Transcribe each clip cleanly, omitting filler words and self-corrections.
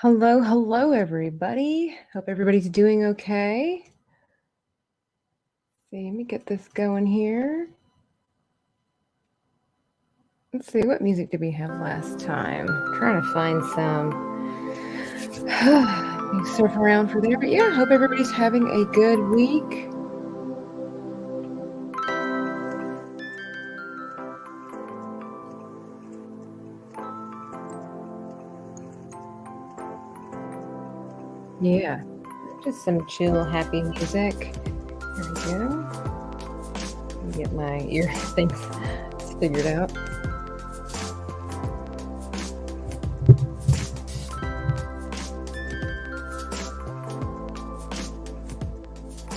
Hello, everybody. Hope everybody's doing okay. See, let me get this going here. Let's see, what music did we have last time? I'm trying to find some. Surf around for there, but yeah, hope everybody's having a good week. Yeah, just some chill, happy music. There we go. Let me get my ear things figured out.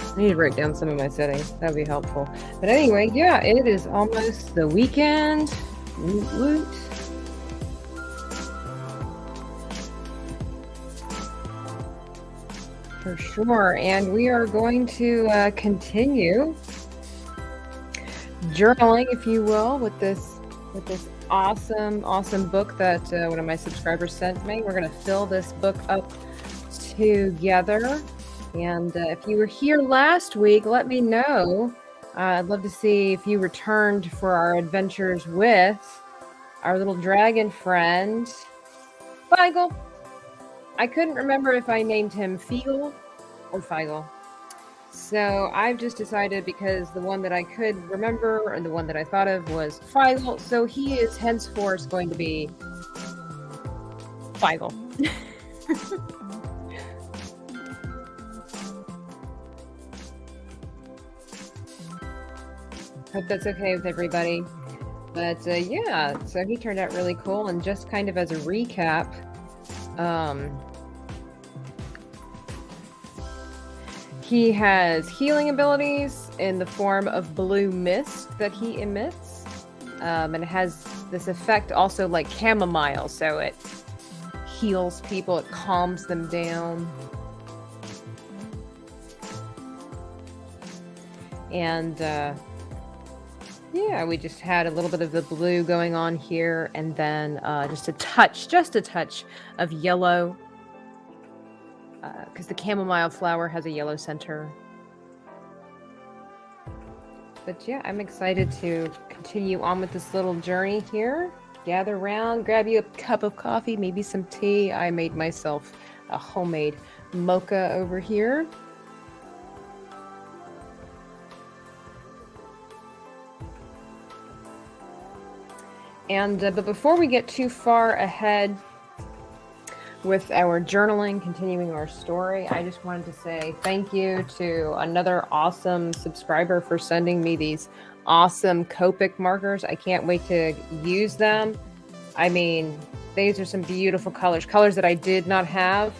I need to break down some of my settings. That would be helpful. But anyway, yeah, it is almost the weekend. Woot woot. For sure. And we are going to continue journaling, if you will, with this awesome book that one of my subscribers sent me. We're going to fill this book up together. And if you were here last week, let me know. I'd love to see if you returned for our adventures with our little dragon friend, Feigl. I couldn't remember if I named him Feigl or Feigl. So I've just decided, because the one that I could remember and the one that I thought of was Feigl, so he is henceforth going to be Feigl. Hope that's okay with everybody. But yeah, so he turned out really cool. And just kind of as a recap, he has healing abilities in the form of blue mist that he emits. And it has this effect also like chamomile, so it heals people, it calms them down. And yeah, we just had a little bit of the blue going on here, and then just a touch of yellow, because the chamomile flower has a yellow center. But yeah, I'm excited to continue on with this little journey here. Gather around, grab you a cup of coffee, maybe some tea. I made myself a homemade mocha over here. And but before we get too far ahead with our journaling, continuing our story, I just wanted to say thank you to another awesome subscriber for sending me these awesome Copic markers. I can't wait to use them. I mean, these are some beautiful colors that I did not have.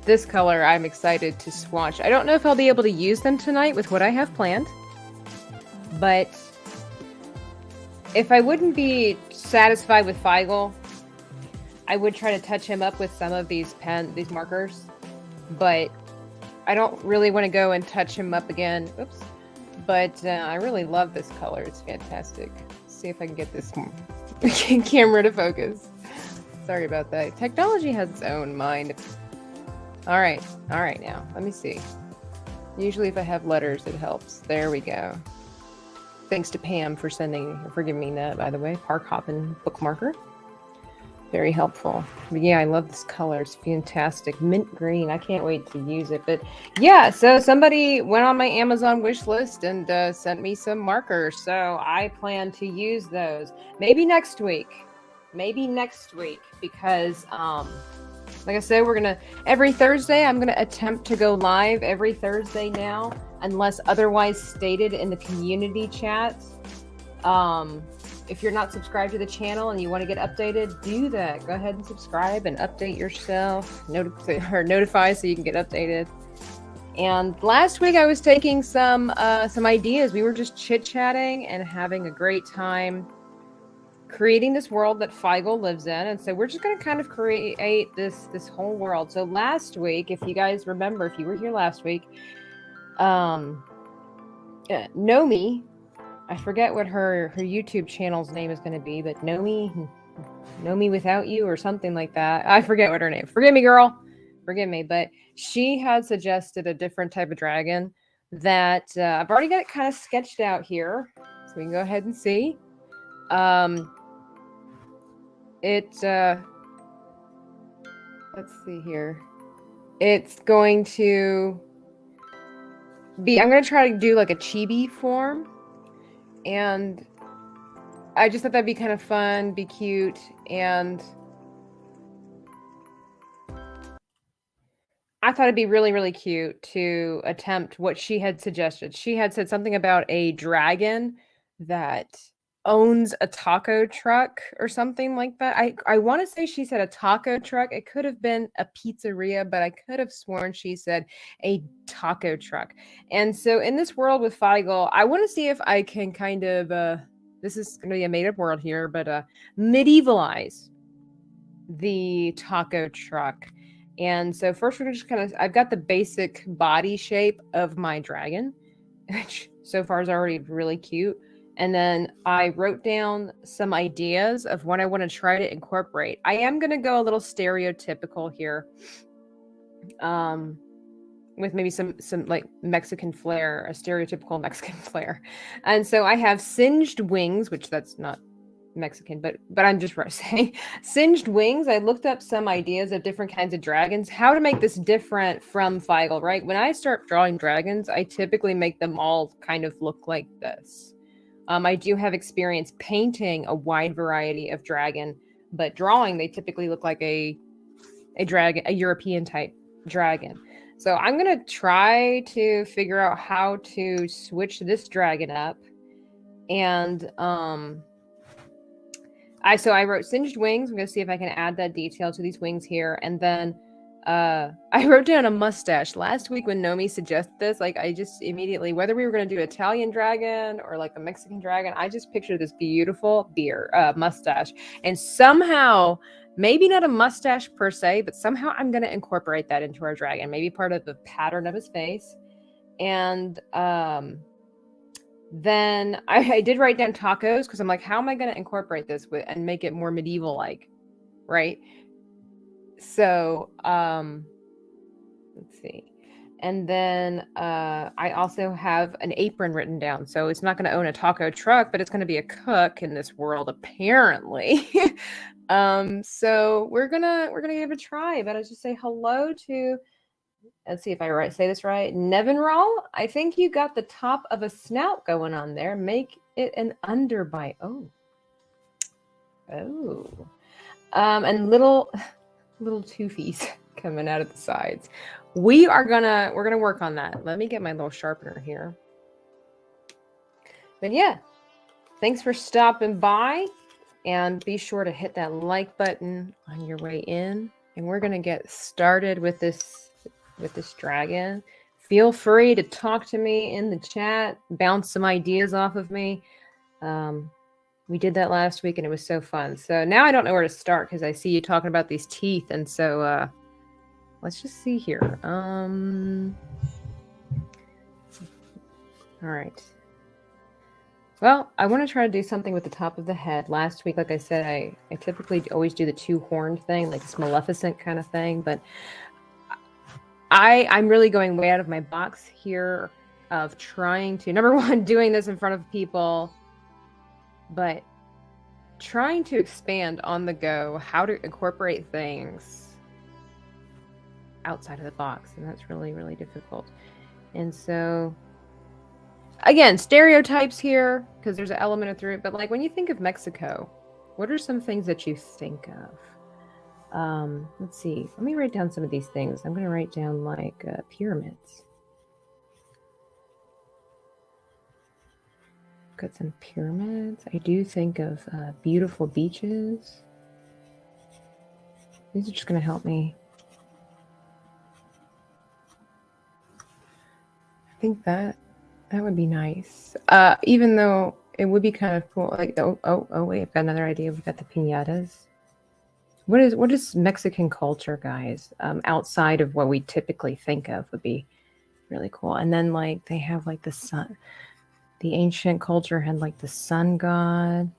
This color I'm excited to swatch. I don't know if I'll be able to use them tonight with what I have planned, but if I wouldn't be satisfied with Feigl, I would try to touch him up with some of these markers, but I don't really want to go and touch him up again. Oops. But I really love this color. It's fantastic. Let's see if I can get this camera to focus. Sorry about that. Technology has its own mind. All right now. Let me see. Usually if I have letters, it helps. There we go. Thanks to Pam for giving me that, by the way. Park Hoppin bookmarker. Very helpful. But yeah, I love this color. It's fantastic. Mint green. I can't wait to use it. But yeah, so somebody went on my Amazon wish list and sent me some markers. So I plan to use those. Maybe next week. Because like I said, every Thursday, I'm gonna attempt to go live every Thursday now, unless otherwise stated in the community chat. If you're not subscribed to the channel and you want to get updated, do that. Go ahead and subscribe and update yourself, notify so you can get updated. And last week I was taking some ideas. We were just chit-chatting and having a great time creating this world that Feigl lives in. And so we're just going to kind of create this whole world. So last week, if you guys remember, if you were here last week, Nomi, I forget what her YouTube channel's name is going to be, but Nomi Without You or something like that. I forget what her name. Forgive me, girl. Forgive me. But she had suggested a different type of dragon that I've already got it kind of sketched out here. So we can go ahead and see. Let's see here. It's going to be, I'm going to try to do like a chibi form. And I just thought that'd be kind of fun, be cute. And I thought it'd be really, really cute to attempt what she had suggested. She had said something about a dragon that owns a taco truck or something like that. I want to say she said a taco truck. It could have been a pizzeria, but I could have sworn she said a taco truck. And so in this world with Feigl, I want to see if I can kind of, this is going to be a made up world here, but medievalize the taco truck. And so first we're just kind of, I've got the basic body shape of my dragon, which so far is already really cute. And then I wrote down some ideas of what I want to try to incorporate. I am going to go a little stereotypical here, with maybe some like Mexican flair, a stereotypical Mexican flair. And so I have singed wings, which that's not Mexican, but I'm just saying singed wings. I looked up some ideas of different kinds of dragons, how to make this different from Feigl, right? When I start drawing dragons, I typically make them all kind of look like this. I do have experience painting a wide variety of dragon, but drawing, they typically look like a dragon, a European type dragon. So I'm going to try to figure out how to switch this dragon up. And I wrote singed wings. I'm going to see if I can add that detail to these wings here. And then I wrote down a mustache. Last week when Nomi suggested this, like I just immediately, whether we were going to do Italian dragon or like a Mexican dragon, I just pictured this beautiful mustache. And somehow, maybe not a mustache per se, but somehow I'm going to incorporate that into our dragon. Maybe part of the pattern of his face. And then I did write down tacos because I'm like, how am I going to incorporate this and make it more medieval-like, right? So, let's see. And then I also have an apron written down. So it's not going to own a taco truck, but it's going to be a cook in this world, apparently. So we're gonna give it a try. But I just say hello to. Let's see if I say this right. Nevinral, I think you got the top of a snout going on there. Make it an underbite. Oh. And little toofies coming out of the sides. We're gonna work on that. Let me get my little sharpener here. But yeah, thanks for stopping by, and be sure to hit that like button on your way in. And we're gonna get started with this dragon. Feel free to talk to me in the chat, bounce some ideas off of me. We did that last week and it was so fun. So now I don't know where to start because I see you talking about these teeth. And so let's just see here. All right. Well, I want to try to do something with the top of the head. Last week, like I said, I typically always do the two-horned thing, like this Maleficent kind of thing. But I'm really going way out of my box here of trying to, number one, doing this in front of people, but trying to expand on the go how to incorporate things outside of the box. And that's really, really difficult. And so, again, stereotypes here, because there's an element of through it. But like when you think of Mexico, what are some things that you think of? Let's see. Let me write down some of these things. I'm going to write down like pyramids. Got some pyramids. I do think of beautiful beaches. These are just going to help me. I think that would be nice. Even though it would be kind of cool. Like, oh, wait, I've got another idea. We've got the piñatas. What is Mexican culture, guys? Outside of what we typically think of would be really cool. And then like they have like the sun. The ancient culture had like the sun god.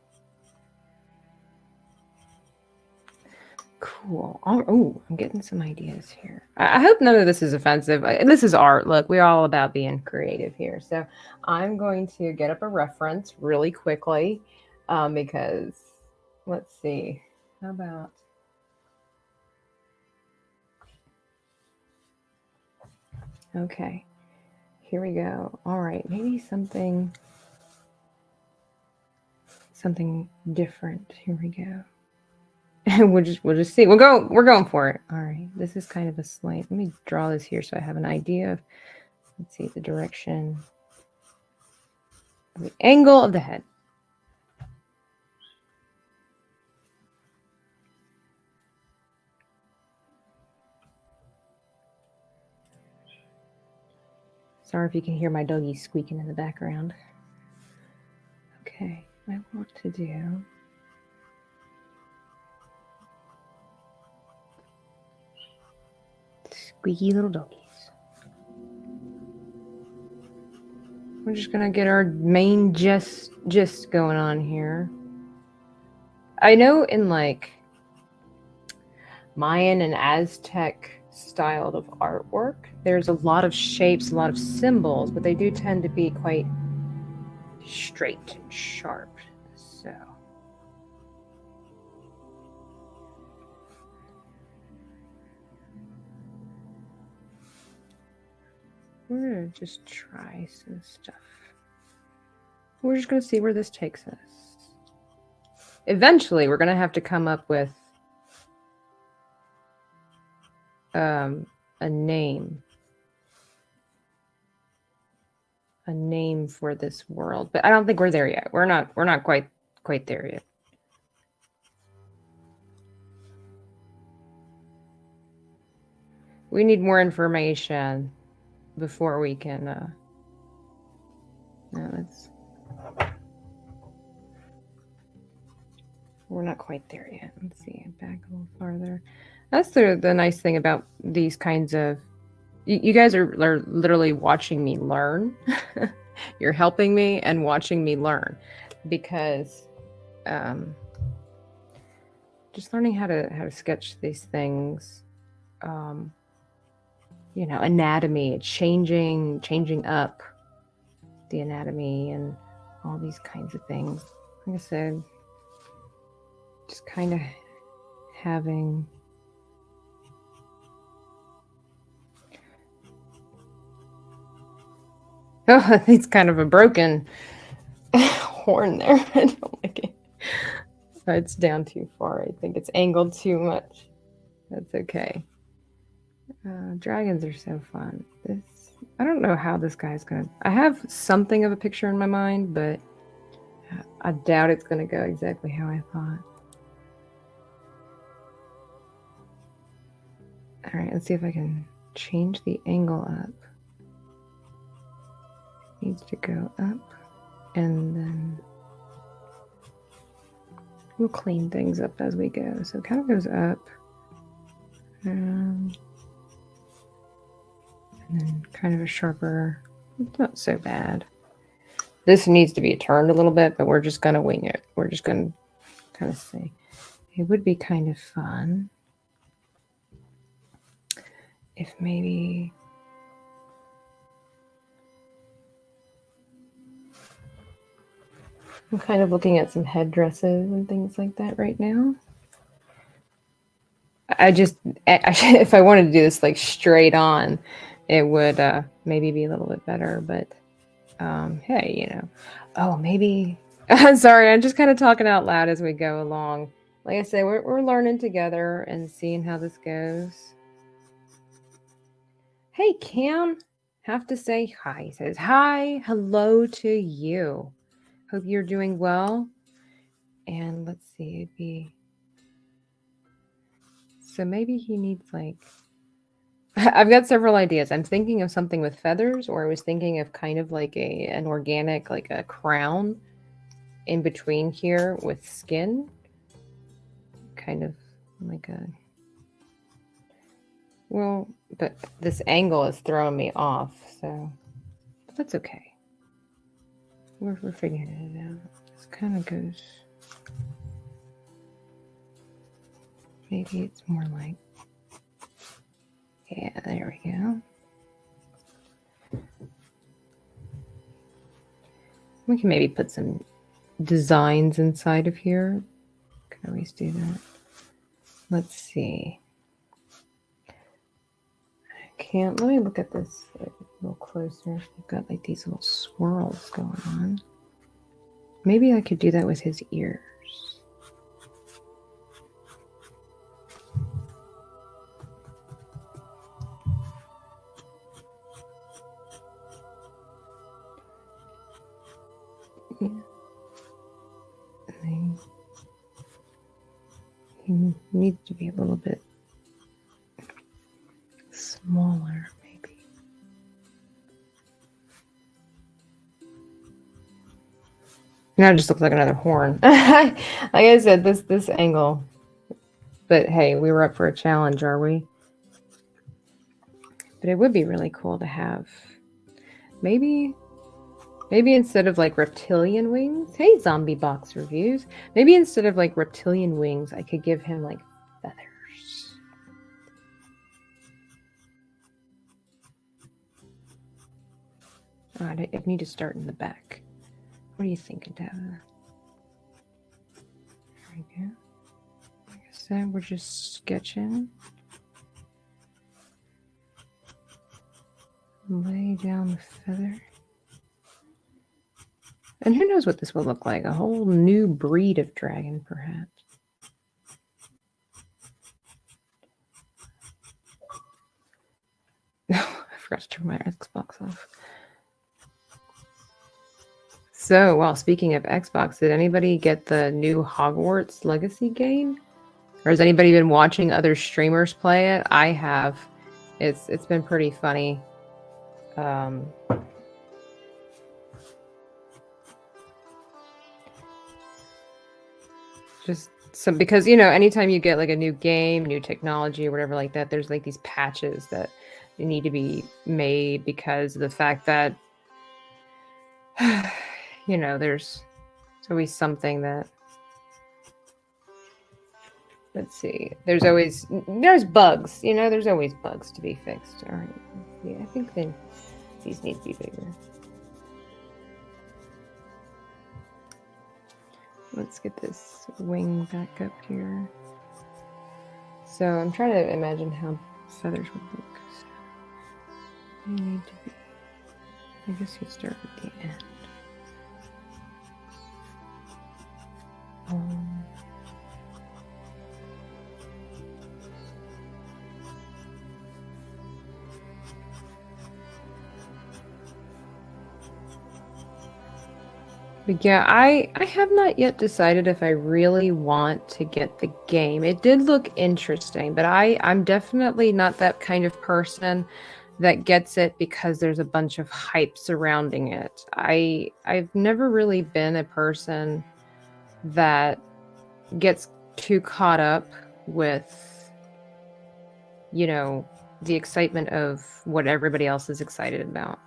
Cool. Oh, I'm getting some ideas here. I hope none of this is offensive. This is art. Look, we're all about being creative here. So I'm going to get up a reference really quickly because let's see. How about... Okay, here we go. All right, maybe something different. Here we go. And we'll just see. We're going for it. All right, this is kind of a slant. Let me draw this here so I have an idea of, let's see, the direction, the angle of the head. Sorry if you can hear my doggy squeaking in the background. Okay, I want to do... squeaky little doggies. We're just gonna get our main gist going on here. I know in like Mayan and Aztec style of artwork, there's a lot of shapes, a lot of symbols, but they do tend to be quite straight and sharp. So we're gonna just try some stuff. We're just gonna see where this takes us. Eventually, we're gonna have to come up with a name a name for this world, but I don't think we're there yet. We're not quite there yet. We need more information before we can no, we're not quite there yet. Let's see, back a little farther. That's the nice thing about these kinds of you guys are literally watching me learn. You're helping me and watching me learn, because just learning how to sketch these things, you know, anatomy, changing up the anatomy and all these kinds of things. Like I said, just kind of having oh, it's kind of a broken horn there. I don't like it. It's down too far. I think it's angled too much. That's okay. Dragons are so fun. I don't know how this guy's gonna. I have something of a picture in my mind, but I doubt it's gonna go exactly how I thought. All right, let's see if I can change the angle up. It needs to go up, and then we'll clean things up as we go. So it kind of goes up, and then kind of a sharper. It's not so bad. This needs to be turned a little bit, but we're just gonna wing it. We're just gonna kind of see. It would be kind of fun if maybe I'm kind of looking at some headdresses and things like that right now. If I wanted to do this like straight on, it would maybe be a little bit better, but hey, you know. Oh, maybe. I'm sorry, I'm just kind of talking out loud as we go along. Like I say, we're learning together and seeing how this goes. Hey, Cam. Have to say hi. He says, hi, hello to you. Hope you're doing well. And let's see, it'd be... So maybe he needs like... I've got several ideas. I'm thinking of something with feathers, or I was thinking of kind of like an organic, like a crown in between here with skin. Kind of like a... Well, but this angle is throwing me off, so... But that's okay. We're figuring it out. This kind of goes... Maybe it's more like... Yeah, there we go. We can maybe put some designs inside of here. Can always do that. Let's see. Let me look at this a little closer. We've got like these little swirls going on. Maybe I could do that with his ears. Yeah. He needs to be a little bit smaller, maybe. Now it just looks like another horn. Like I said, this angle. But hey, we were up for a challenge, are we? But it would be really cool to have maybe instead of like reptilian wings. Hey, Zombie Box Reviews. Maybe instead of like reptilian wings, I could give him like feathers. Oh, I need to start in the back. What do you think, Dava? There we go. Like I said, we're just sketching. Lay down the feather. And who knows what this will look like? A whole new breed of dragon, perhaps. I forgot to turn my Xbox off. So, well, speaking of Xbox, did anybody get the new Hogwarts Legacy game? Or has anybody been watching other streamers play it? I have. It's been pretty funny. Just some because anytime you get like a new game, new technology or whatever like that, there's like these patches that need to be made because of the fact that there's always something that let's see. There's bugs, there's always bugs to be fixed. All right. Yeah, I think then these need to be bigger. Let's get this wing back up here. So I'm trying to imagine how feathers would look. So they need to be, I guess you start at the end. But yeah, I have not yet decided if I really want to get the game. It did look interesting, but I'm definitely not that kind of person that gets it because there's a bunch of hype surrounding it. I've never really been a person that gets too caught up with the excitement of what everybody else is excited about.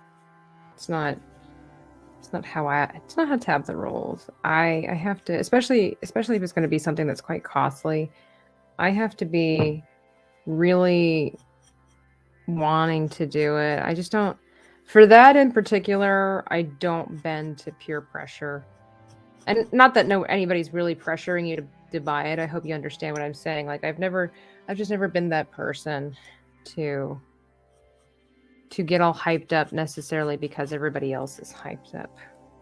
It's not how Tabitha rolls. I have to, especially if it's going to be something that's quite costly, I have to be really wanting to do it. I just don't, for that in particular, I don't bend to peer pressure. And not that anybody's really pressuring you to buy it. I hope you understand what I'm saying. Like I've just never been that person to get all hyped up necessarily because everybody else is hyped up.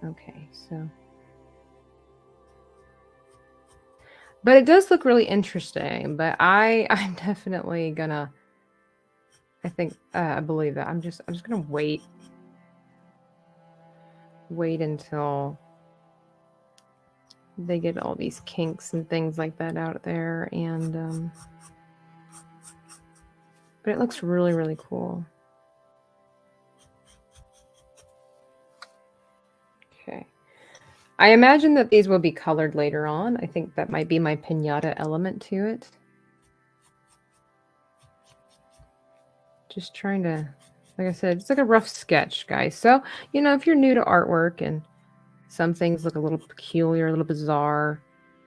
Okay, so. But it does look really interesting, but I'm definitely gonna, I believe that. I'm just gonna wait until they get all these kinks and things like that out there, and but it looks really, really cool. Okay. I imagine that these will be colored later on. I think that might be my piñata element to it. Just trying to, like I said, it's like a rough sketch, guys. So, if you're new to artwork and some things look a little peculiar, a little bizarre,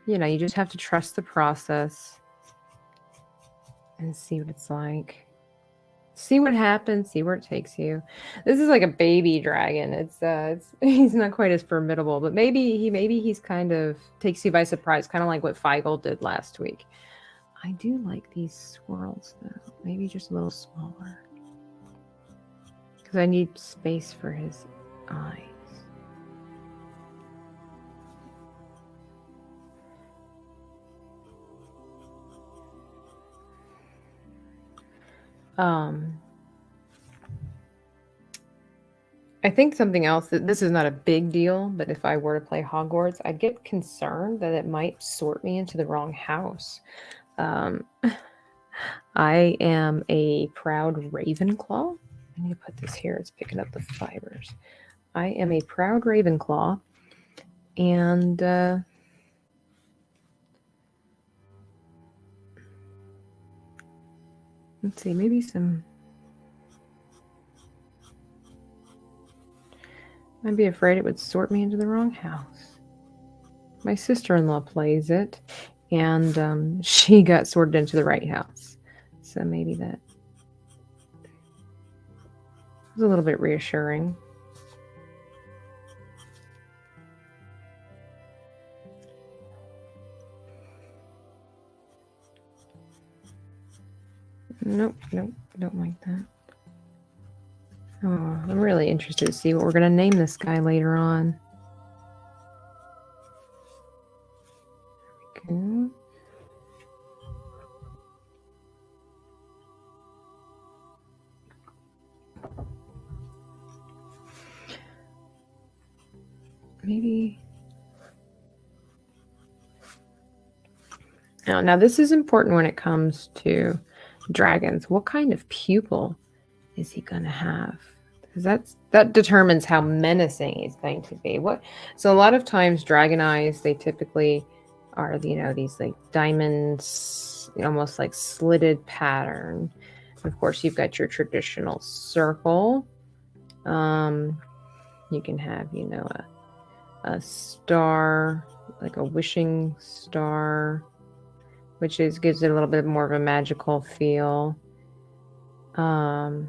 you just have to trust the process and see what it's like. See what happens, see where it takes you. This is like a baby dragon. It's he's not quite as formidable, but maybe he's kind of takes you by surprise, kind of like what Feigl did last week. I do like these swirls though. Maybe just a little smaller. Because I need space for his eyes. I think something else that this is not a big deal, but if I were to play Hogwarts, I'd get concerned that it might sort me into the wrong house. I am a proud Ravenclaw. I need to put this here. It's picking up the fibers. I am a proud Ravenclaw, and let's see, maybe some. I'd be afraid it would sort me into the wrong house. My sister-in-law plays it, and she got sorted into the right house. So maybe that was a little bit reassuring. Nope, don't like that. Oh, I'm really interested to see what we're going to name this guy later on. There we go. maybe. Now this is important when it comes to dragons. What kind of pupil is he going to have? Because that determines how menacing he's going to be. So a lot of times dragon eyes, they typically are, these like diamonds, almost like slitted pattern. Of course, you've got your traditional circle. You can have, a star, like a wishing star, which gives it a little bit more of a magical feel. And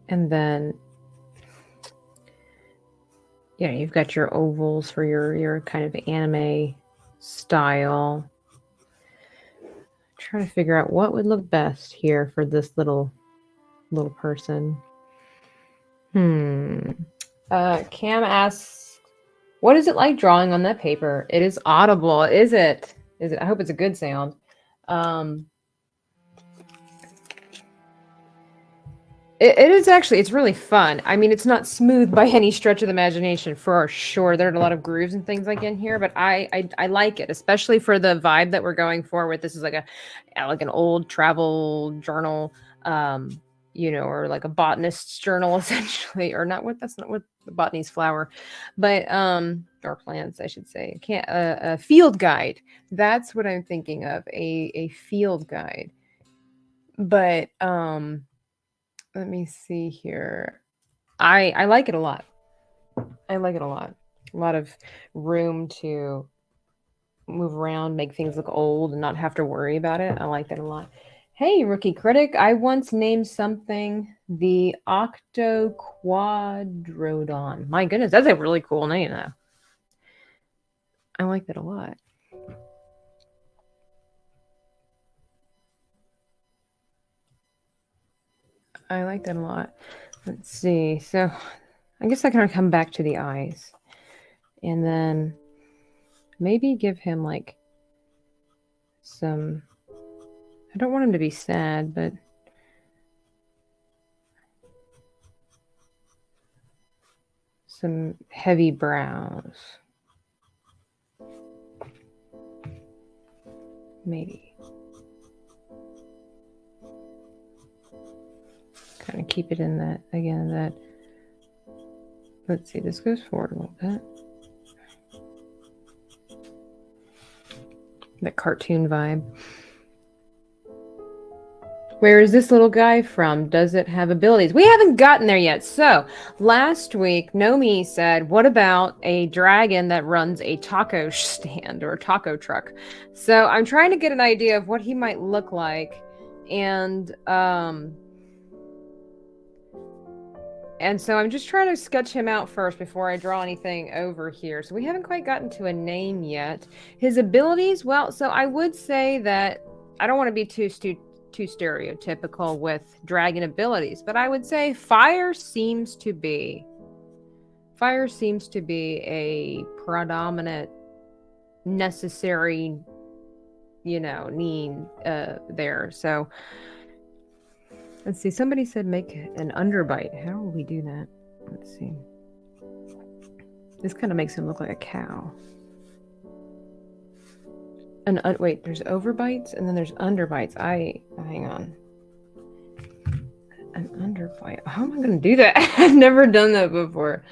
then, you've got your ovals for your kind of anime style. Trying to figure out what would look best here for this little person. Cam asks, what is it like drawing on that paper? It is audible. Is it? I hope it's a good sound. It is actually, it's really fun. I mean, it's not smooth by any stretch of the imagination, for sure. There are a lot of grooves and things like in here, but I like it, especially for the vibe that we're going for with. This is like an old travel journal, or like a botanist's journal, essentially, or that's not what the botany's flower, but or plants, I should say. A field guide. That's what I'm thinking of, a field guide. But let me see here. I like it a lot. I like it a lot. A lot of room to move around, make things look old, and not have to worry about it. I like that a lot. Hey, Rookie Critic, I once named something the Octoquadrodon. My goodness, that's a really cool name, though. I like that a lot. I like that a lot. Let's see. So I guess I can come back to the eyes. And then maybe give him like some... I don't want him to be sad, but some heavy brows. Maybe. Kind of keep it in that, again, that... Let's see, this goes forward a little bit. That cartoon vibe. Where is this little guy from? Does it have abilities? We haven't gotten there yet. So last week, Nomi said, what about a dragon that runs a taco stand or a taco truck? So I'm trying to get an idea of what he might look like. And so I'm just trying to sketch him out first before I draw anything over here. So we haven't quite gotten to a name yet. His abilities, well, so I would say that I don't want to be too stereotypical with dragon abilities, but I would say fire seems to be a predominant necessary need there. So let's see, somebody said make an underbite. How will we do that? Let's see. This kind of makes him look like a cow. Wait, there's overbites and then there's underbites. Hang on. An underbite. How am I going to do that? I've never done that before.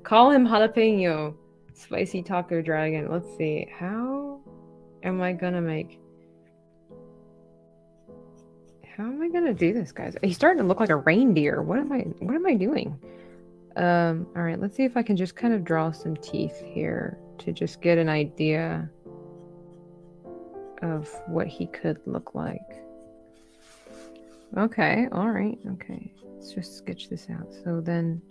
Call him Jalapeno Spicy Taco Dragon. Let's see. How am I going to do this, guys? He's starting to look like a reindeer. What am I doing? All right, let's see if I can just kind of draw some teeth here to just get an idea of what he could look like. Okay, all right, okay. Let's just sketch this out. So then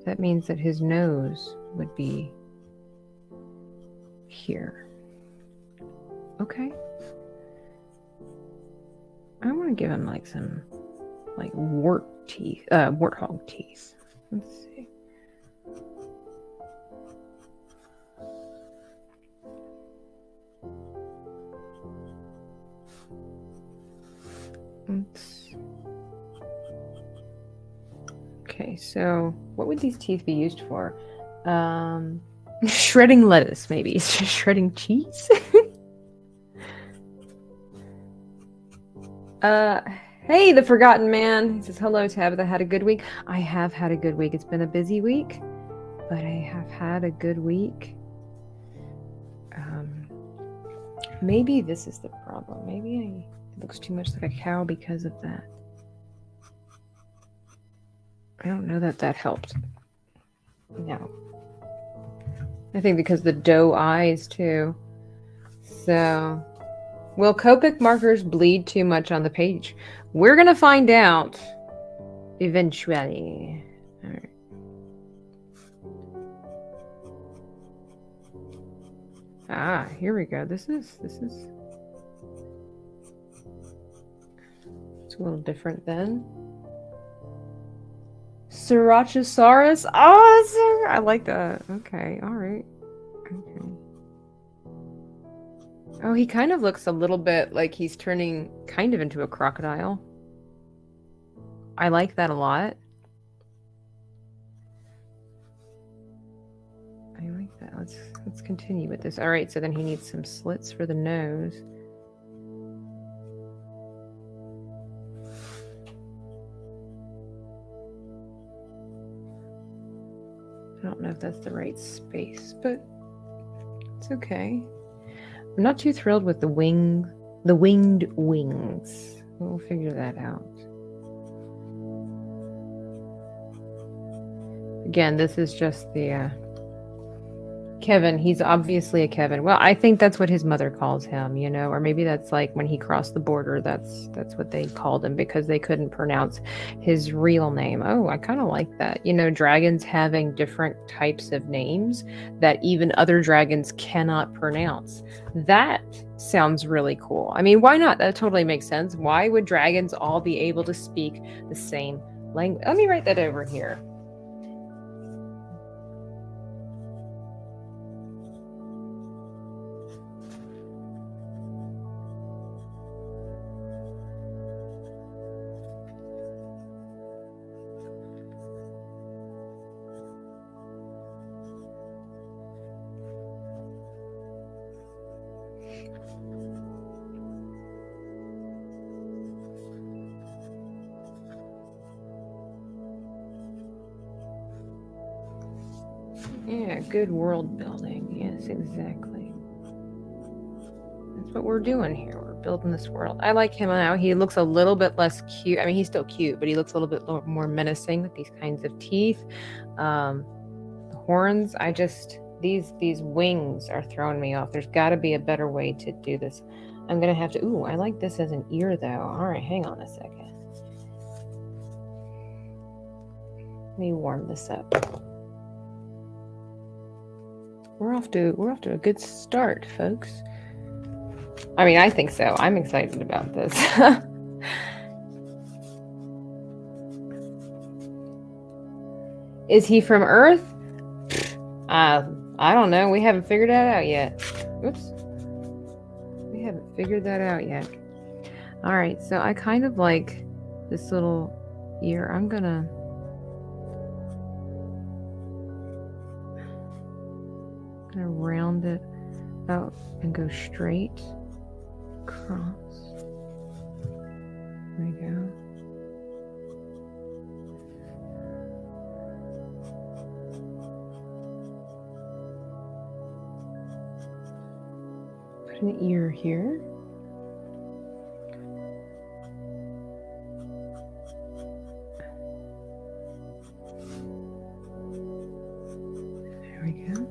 that means that his nose would be here. Okay. I want to give him like some warthog teeth. Let's see. Okay, so what would these teeth be used for? Shredding lettuce, maybe. Shredding cheese? Hey, the Forgotten Man. He says, hello, Tabitha. Had a good week. I have had a good week. It's been a busy week, but I have had a good week. Maybe this is the problem. Maybe it looks too much like a cow because of that. I don't know that that helped. No. I think because the doe eyes, too. So, will Copic markers bleed too much on the page? We're going to find out eventually. All right. Ah, here we go. This is it's a little different then. Srirachasaurus. Oh, I like that. Okay, all right. Okay. Oh, he kind of looks a little bit like he's turning kind of into a crocodile. I like that a lot. I like that. Let's continue with this. All right, so then he needs some slits for the nose. I don't know if that's the right space, but it's okay. I'm not too thrilled with the winged wings. We'll figure that out. Again, this is just the Kevin. He's obviously a Kevin. Well, I think that's what his mother calls him, you know, or maybe that's like when he crossed the border, that's what they called him because they couldn't pronounce his real name. Oh, I kind of like that. You know, dragons having different types of names that even other dragons cannot pronounce. That sounds really cool. I mean, why not? That totally makes sense. Why would dragons all be able to speak the same language? Let me write that over here. Yeah, good world building. Yes, exactly. That's what we're doing here. We're building this world. I like him now. He looks a little bit less cute. I mean, he's still cute, but he looks a little bit more menacing with these kinds of teeth. The horns, these wings are throwing me off. There's got to be a better way to do this. I'm going to have to, ooh, I like this as an ear though. All right, hang on a second. Let me warm this up. We're off to a good start, folks. I mean, I think so. I'm excited about this. Is he from Earth? I don't know. We haven't figured that out yet. Oops. We haven't figured that out yet. All right, so I kind of like this little ear. I'm gonna round it out and go straight across. There we go. Put an ear here. There we go.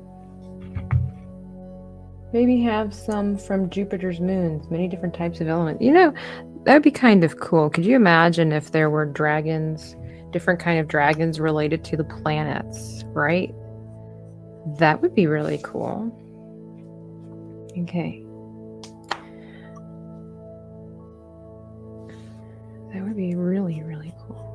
Maybe have some from Jupiter's moons, many different types of elements. You know, that would be kind of cool. Could you imagine if there were dragons, different kind of dragons related to the planets, right? That would be really cool. Okay. That would be really, really cool.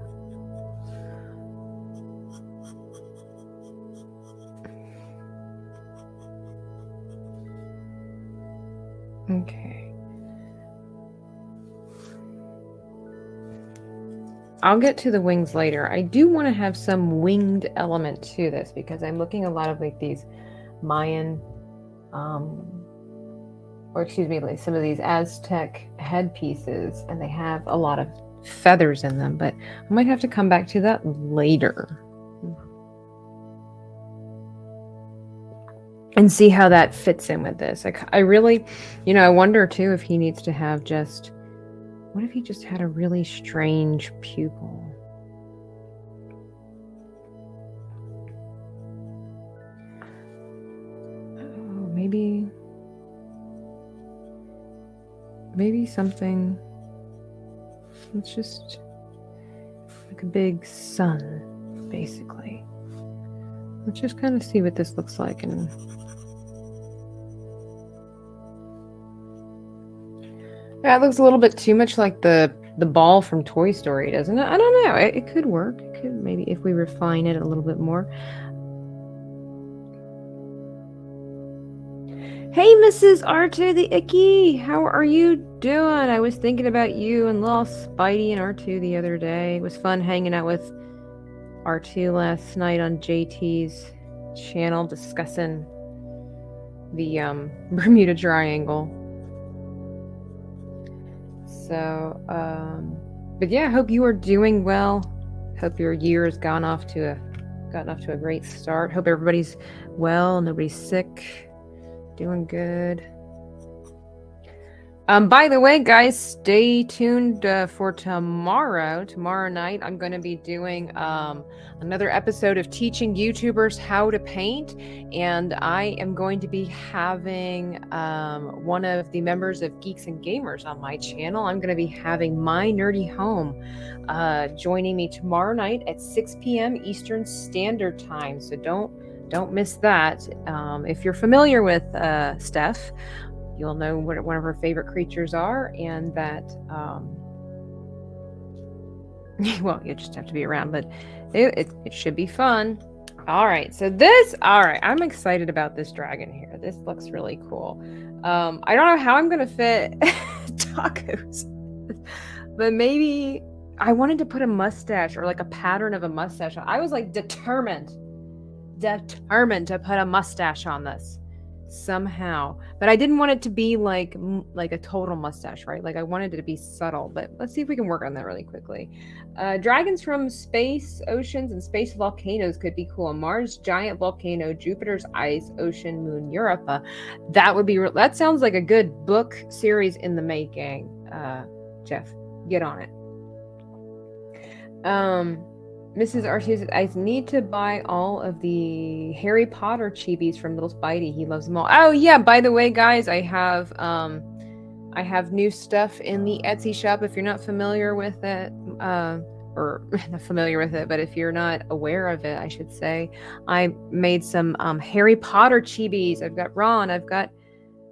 Okay. I'll get to the wings later. I do want to have some winged element to this because I'm looking a lot of like these Mayan, or excuse me, like some of these Aztec headpieces, and they have a lot of feathers in them, but I might have to come back to that later and see how that fits in with this. I really, I wonder too if he needs to have just, what if he just had a really strange pupil? Oh, maybe something. It's just like a big sun, basically. Let's just kind of see what this looks like. And yeah, it looks a little bit too much like the ball from Toy Story, doesn't it? I don't know. It could work. It could, maybe if we refine it a little bit more. Hey, Mrs. R2 the Icky, how are you doing? I was thinking about you and little Spidey and R2 the other day. It was fun hanging out with R2 last night on JT's channel discussing the Bermuda Triangle. So, but yeah, I hope you are doing well. Hope your year has gotten off to a great start. Hope everybody's well, nobody's sick. Doing good. By the way, guys, stay tuned for tomorrow. Tomorrow night, I'm going to be doing another episode of teaching YouTubers how to paint, and I am going to be having one of the members of Geeks and Gamers on my channel. I'm going to be having My Nerdy Home joining me tomorrow night at 6 p.m. Eastern Standard Time. So don't miss that. If you're familiar with Steph, you'll know what one of her favorite creatures are, and that, well, you just have to be around, but it should be fun. All right, I'm excited about this dragon here. This looks really cool. I don't know how I'm gonna fit tacos, but maybe I wanted to put a mustache or like a pattern of a mustache on. I was like determined to put a mustache on this somehow, but I didn't want it to be like a total mustache, right? Like I wanted it to be subtle, but let's see if we can work on that really quickly. Dragons from space, oceans, and space volcanoes could be cool. Mars, giant volcano, Jupiter's ice, ocean, moon, Europa. That sounds like a good book series in the making. Jeff, get on it. Mrs. Archie says, I need to buy all of the Harry Potter chibis from Little Spidey. He loves them all. Oh yeah, by the way, guys, I have new stuff in the Etsy shop. If you're not familiar with it, or not familiar with it, but if you're not aware of it, I should say, I made some Harry Potter chibis. I've got Ron, I've got,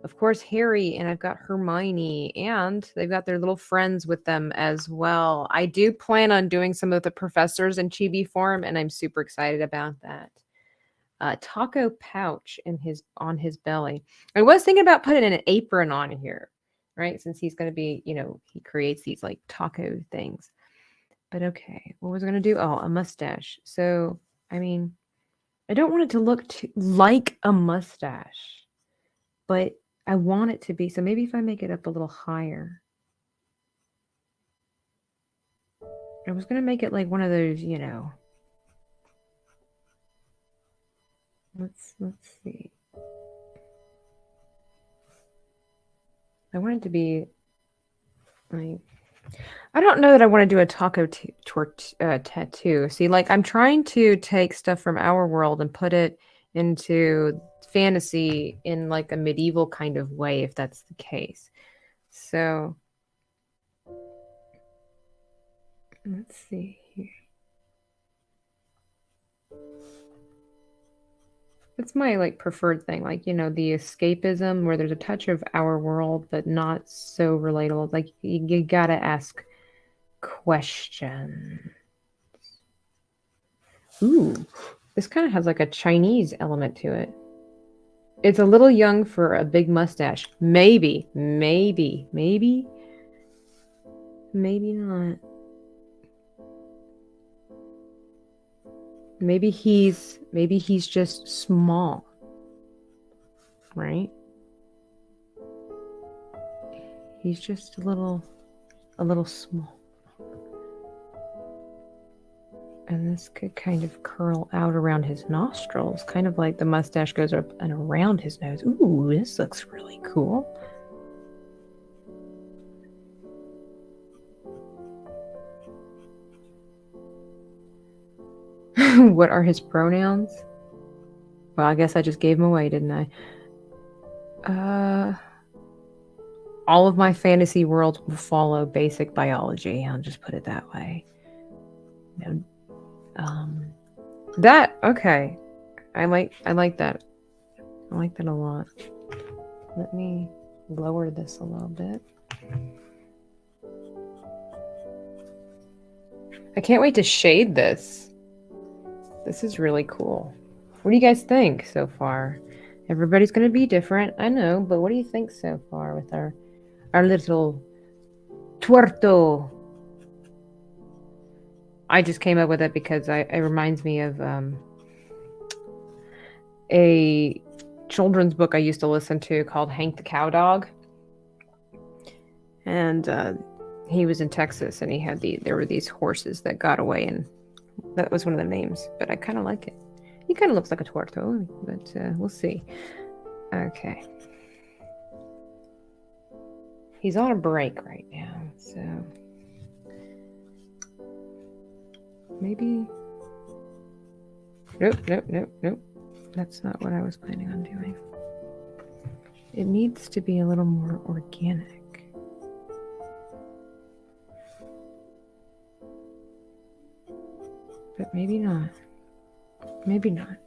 of course, Harry, and I've got Hermione, and they've got their little friends with them as well. I do plan on doing some of the professors in chibi form, and I'm super excited about that. Taco pouch on his belly. I was thinking about putting an apron on here, right? Since he's going to be, he creates these like taco things. But okay, what was I going to do? Oh, a mustache. So, I mean, I don't want it to look like a mustache, but I want it to be. So maybe if I make it up a little higher. I was going to make it like one of those, Let's see. I want it to be like, I don't know that I want to do a taco tattoo. See, like I'm trying to take stuff from our world and put it into fantasy in like a medieval kind of way, if that's the case. So let's see here. It's my like preferred thing, like the escapism where there's a touch of our world but not so relatable. Like you gotta ask questions. Ooh, this kind of has like a Chinese element to it. It's a little young for a big mustache. Maybe not. Maybe he's just small, right? He's just a little small. And this could kind of curl out around his nostrils, kind of like the mustache goes up and around his nose. Ooh, this looks really cool. What are his pronouns? Well, I guess I just gave him away, didn't I? All of my fantasy worlds will follow basic biology. I'll just put it that way. That okay. I like that. I like that a lot. Let me lower this a little bit. I can't wait to shade this. This is really cool. What do you guys think so far? Everybody's going to be different, I know, but what do you think so far with our little tuerto? I just came up with it because it reminds me of a children's book I used to listen to called Hank the Cowdog. And he was in Texas, and there were these horses that got away, and that was one of the names, but I kind of like it. He kind of looks like a tuerto, but we'll see. Okay. He's on a break right now, so maybe... Nope. That's not what I was planning on doing. It needs to be a little more organic. But maybe not. Maybe not.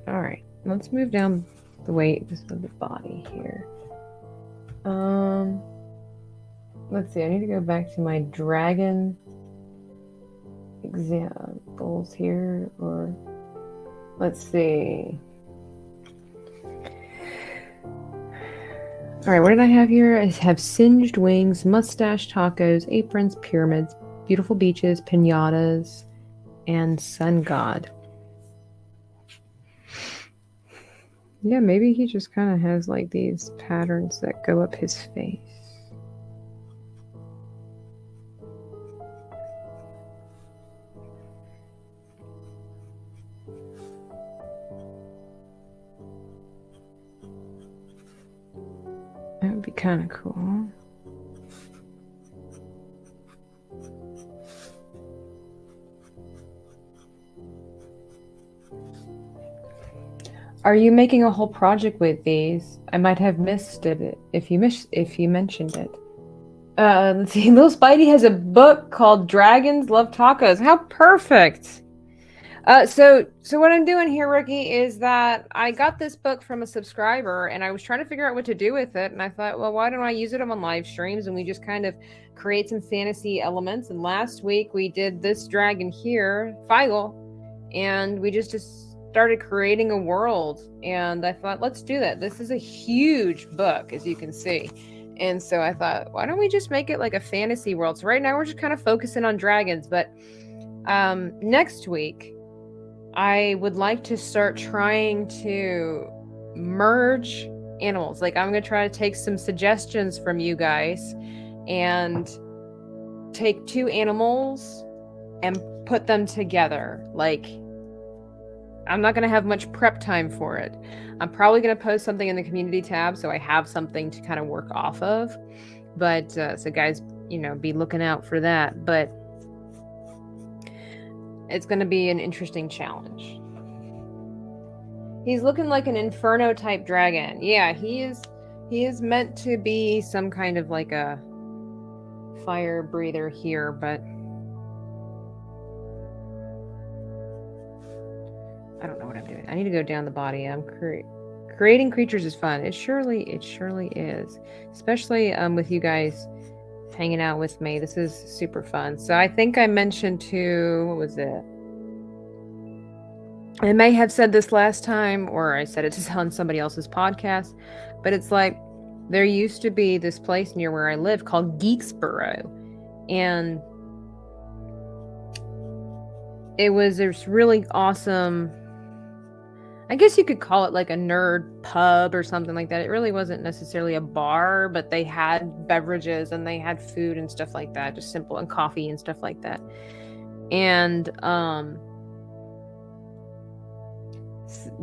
All right, let's move down the weight of the body here. Let's see. I need to go back to my dragon examples here, or let's see. All right, what did I have here? I have singed wings, mustache tacos, aprons, pyramids, beautiful beaches, piñatas, and sun god. Yeah, maybe he just kind of has like these patterns that go up his face. That would be kind of cool. Are you making a whole project with these? I might have missed it if you mentioned it. Let's see. Little Spidey has a book called Dragons Love Tacos. How perfect! So what I'm doing here, Rookie, is that I got this book from a subscriber, and I was trying to figure out what to do with it, and I thought, well, why don't I use it on live streams, and we just kind of create some fantasy elements. And last week we did this dragon here, Feigl, and we just started creating a world, and I thought, let's do that. This is a huge book, as you can see. And so I thought, why don't we just make it like a fantasy world? So right now we're just kind of focusing on dragons, but next week I would like to start trying to merge animals. Like, I'm going to try to take some suggestions from you guys and take two animals and put them together. Like, I'm not going to have much prep time for it. I'm probably going to post something in the community tab so I have something to kind of work off of. But so guys, be looking out for that. But it's going to be an interesting challenge. He's looking like an inferno type dragon. Yeah, he is meant to be some kind of like a fire breather here, but I don't know what I'm doing. I need to go down the body. I'm creating creatures is fun. It surely is, especially with you guys hanging out with me. This is super fun. So I think I mentioned too, what was it? I may have said this last time, or I said it on somebody else's podcast, but it's like there used to be this place near where I live called Geeksboro, and it was this really awesome, I guess you could call it like a nerd pub or something like that. It really wasn't necessarily a bar, but they had beverages and they had food and stuff like that, just simple, and coffee and stuff like that. And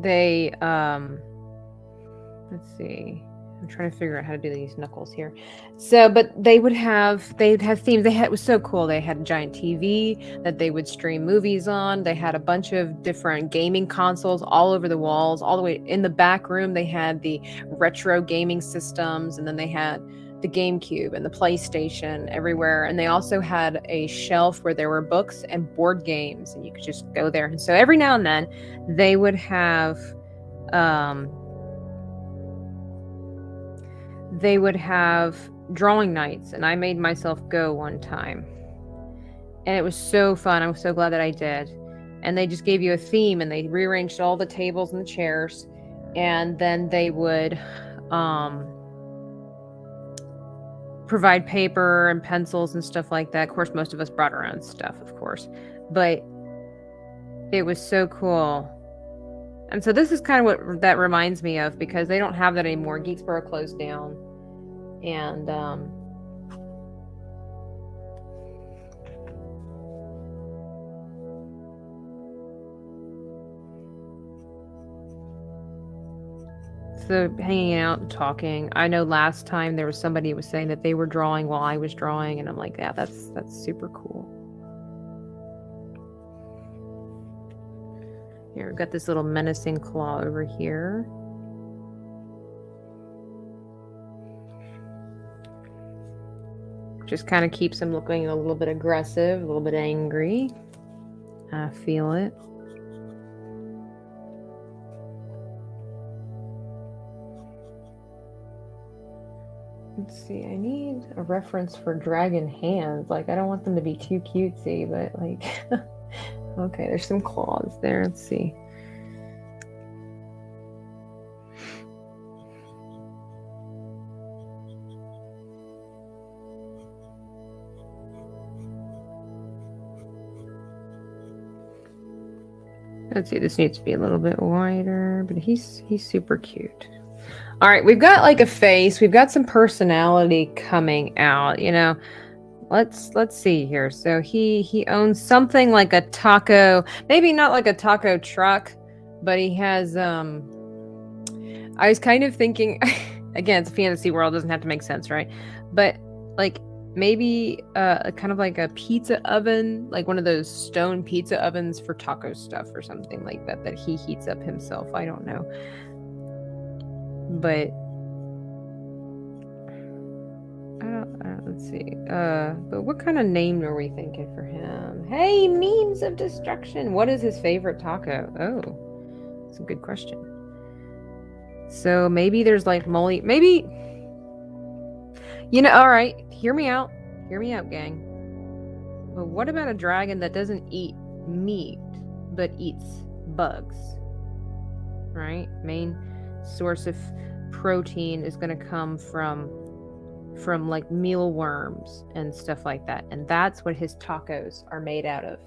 they let's see, I'm trying to figure out how to do these knuckles here. So, but they'd have themes. It was so cool. They had a giant TV that they would stream movies on. They had a bunch of different gaming consoles all over the walls. All the way in the back room, they had the retro gaming systems, and then they had the GameCube and the PlayStation everywhere. And they also had a shelf where there were books and board games, and you could just go there. And so every now and then, they would have drawing nights, and I made myself go one time, and it was so fun. I was so glad that I did. And they just gave you a theme, and they rearranged all the tables and the chairs, and then they would provide paper and pencils and stuff like that. Of course, most of us brought our own stuff, of course, but it was so cool. And so this is kind of what that reminds me of, because they don't have that anymore. Geeksboro closed down. And so hanging out and talking. I know last time there was somebody who was saying that they were drawing while I was drawing, and I'm like, yeah, that's super cool. Here, we've got this little menacing claw over here. Just kind of keeps him looking a little bit aggressive, a little bit angry. I feel it. Let's see, I need a reference for dragon hands. Like, I don't want them to be too cutesy, but like, okay, there's some claws there. Let's see. Let's see, this needs to be a little bit wider, but he's super cute. All right, we've got like a face, we've got some personality coming out, you know. Let's see here. So he owns something like a taco, maybe not like a taco truck, but he has I was kind of thinking again, it's a fantasy world, doesn't have to make sense, right? But like maybe kind of like a pizza oven, like one of those stone pizza ovens for taco stuff or something like that he heats up himself. I don't know. But let's see. But what kind of name are we thinking for him? Hey, memes of destruction. What is his favorite taco? Oh, that's a good question. So maybe there's like molly. Maybe, you know, all right, hear me out. Hear me out, gang. But what about a dragon that doesn't eat meat, but eats bugs? Right? Main source of protein is going to come from like mealworms and stuff like that, and that's what his tacos are made out of.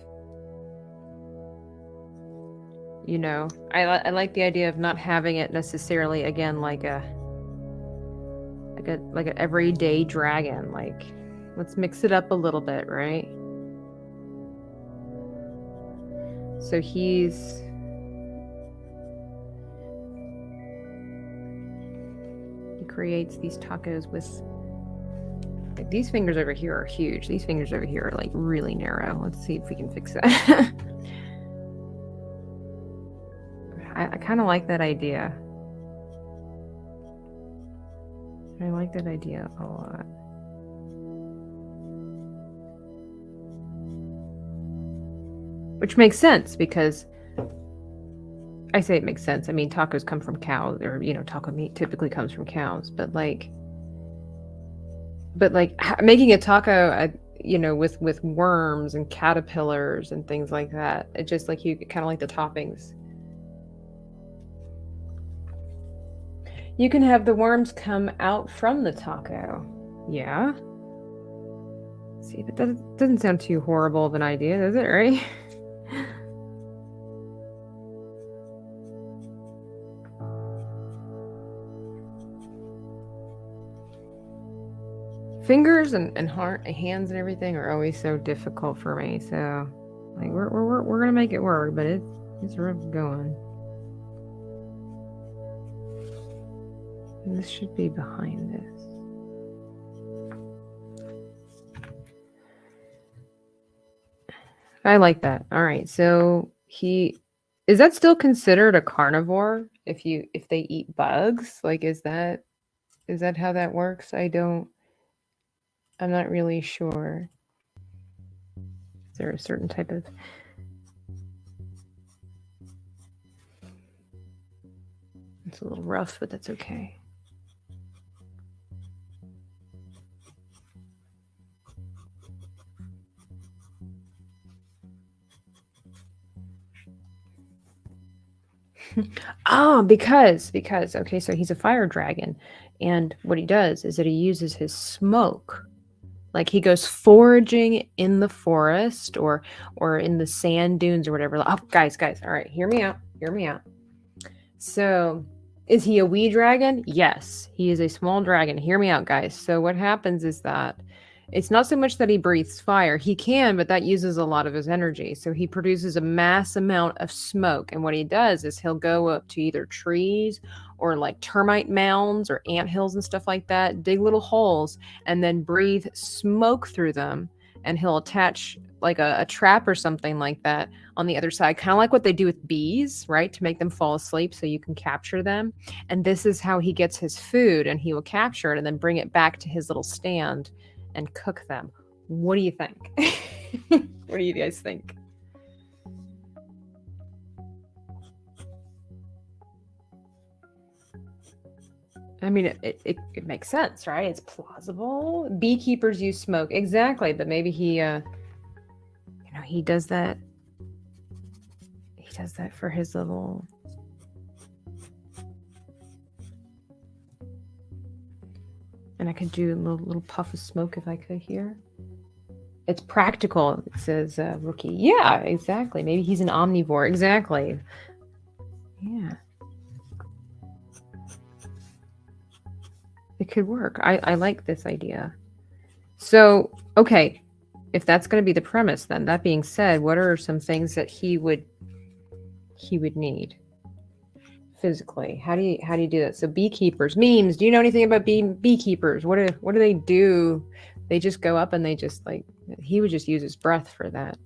You know, I like the idea of not having it necessarily again like an everyday dragon. Like, let's mix it up a little bit, right? So he creates these tacos with, like, these fingers over here are huge. These fingers over here are like really narrow. Let's see if we can fix that. I kind of like that idea. I like that idea a lot. Which makes sense, because I say it makes sense. I mean, tacos come from cows, or, you know, taco meat typically comes from cows, but like making a taco, you know, with worms and caterpillars and things like that. It just, like, you kind of like the toppings. You can have the worms come out from the taco. Yeah. Let's see, but that doesn't sound too horrible of an idea, does it, right? Fingers and hands and everything are always so difficult for me. So, like, we're gonna make it work, but it's rough going. And this should be behind this. I like that. All right, so is that still considered a carnivore if they eat bugs? Like, is that how that works? I'm not really sure. Is there a certain type of... It's a little rough, but that's okay. Because okay, so he's a fire dragon, and what he does is that he uses his smoke. Like, he goes foraging in the forest or in the sand dunes or whatever. Oh, guys, all right, hear me out. So, is he a wee dragon? Yes, he is a small dragon. Hear me out, guys. So what happens is that it's not so much that he breathes fire. He can, but that uses a lot of his energy. So he produces a mass amount of smoke. And what he does is he'll go up to either trees or like termite mounds or anthills and stuff like that, dig little holes, and then breathe smoke through them. And he'll attach like a trap or something like that on the other side, kind of like what they do with bees, right? To make them fall asleep so you can capture them. And this is how he gets his food, and he will capture it and then bring it back to his little stand and cook them. What do you think? What do you guys think? I mean, it makes sense, right? It's plausible. Beekeepers use smoke. Exactly. But maybe he does that. He does that for his little... And I could do a little puff of smoke if I could here. It's practical, it says Rookie. Yeah, exactly. Maybe he's an omnivore. Exactly. Yeah. It could work. I like this idea. So, okay, if that's going to be the premise, then that being said, what are some things that he would need physically? How do you do that? So beekeepers, memes. Do you know anything about beekeepers? What do they do? They just go up and they just like... He would just use his breath for that.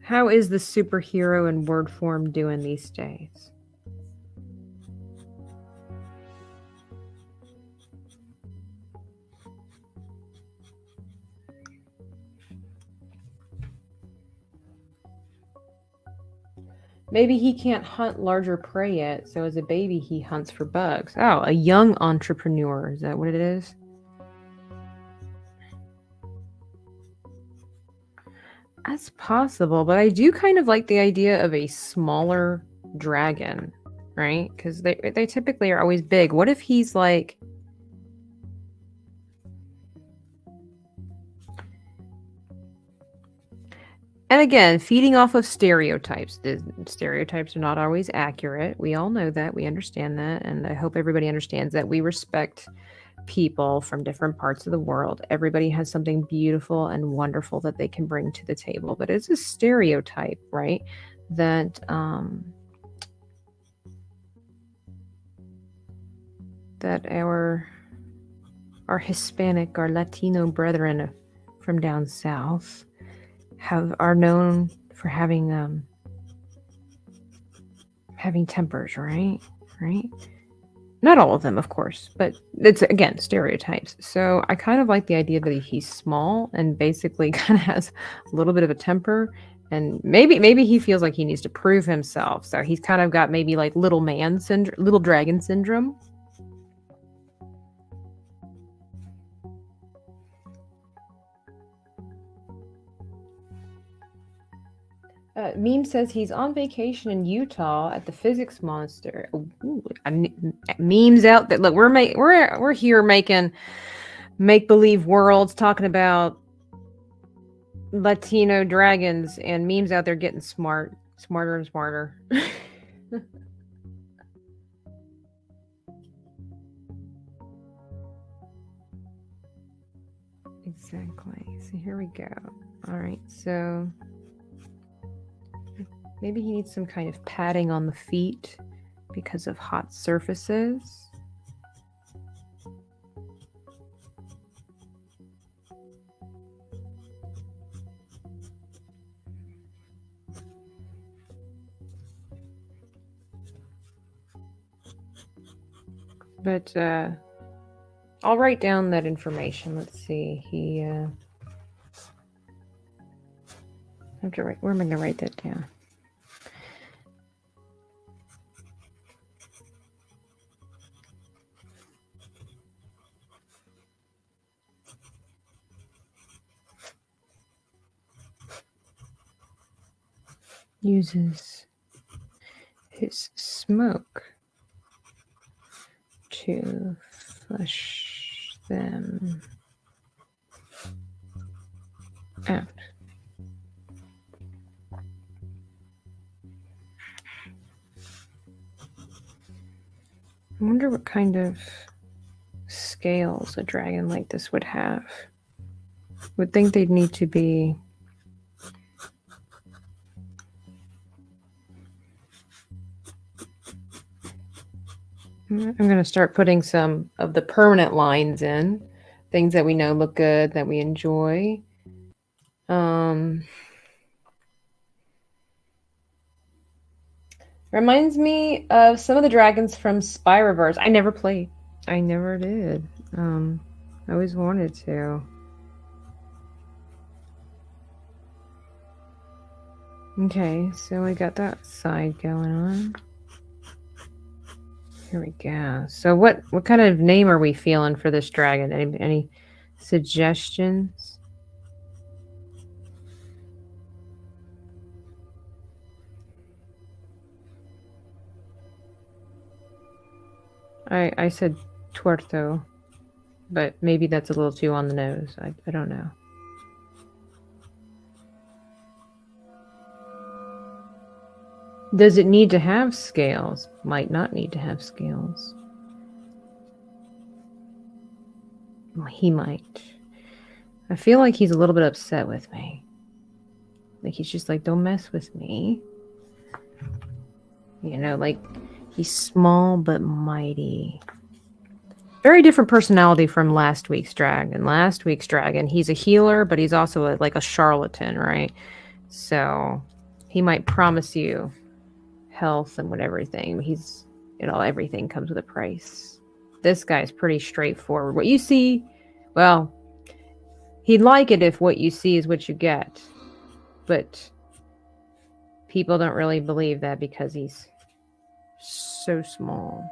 How is the superhero in word form doing these days? Maybe he can't hunt larger prey yet, so as a baby he hunts for bugs. Oh, a young entrepreneur. Is that what it is? That's possible, but I do kind of like the idea of a smaller dragon, right? Because they typically are always big. What if he's like... And again, feeding off of stereotypes. The stereotypes are not always accurate. We all know that. We understand that. And I hope everybody understands that. We respect people from different parts of the world. Everybody has something beautiful and wonderful that they can bring to the table. But it's a stereotype, right? That our Hispanic, our Latino brethren from down south are known for having tempers, right? Not all of them, of course, but it's, again, stereotypes. So I kind of like the idea that he's small and basically kind of has a little bit of a temper, and maybe he feels like he needs to prove himself. So he's kind of got maybe like little dragon syndrome. Meme says he's on vacation in Utah at the Physics Monster. Ooh, memes out there. Look, we're here making make believe worlds, talking about Latino dragons, and memes out there getting smarter and smarter. Exactly. So here we go. All right. So maybe he needs some kind of padding on the feet because of hot surfaces. But I'll write down that information. Let's see. He I have to write. Where am I going to write that down? Uses his smoke to flush them out. I wonder what kind of scales a dragon like this would have. Would think they'd need to be I'm going to start putting some of the permanent lines in, things that we know look good, that we enjoy. Reminds me of some of the dragons from Spyroverse. I never played. I never did. I always wanted to. Okay, so we got that side going on. Here we go. So what kind of name are we feeling for this dragon? Any suggestions? I said Tuerto, but maybe that's a little too on the nose. I don't know. Does it need to have scales? Might not need to have scales. Well, he might. I feel like he's a little bit upset with me. Like he's just like, don't mess with me. You know, like he's small but mighty. Very different personality from last week's dragon. Last week's dragon, he's a healer, but he's also like a charlatan, right? So he might promise you health and everything. He's, everything comes with a price. This guy's pretty straightforward. What you see, well, he'd like it if what you see is what you get. But people don't really believe that because he's so small.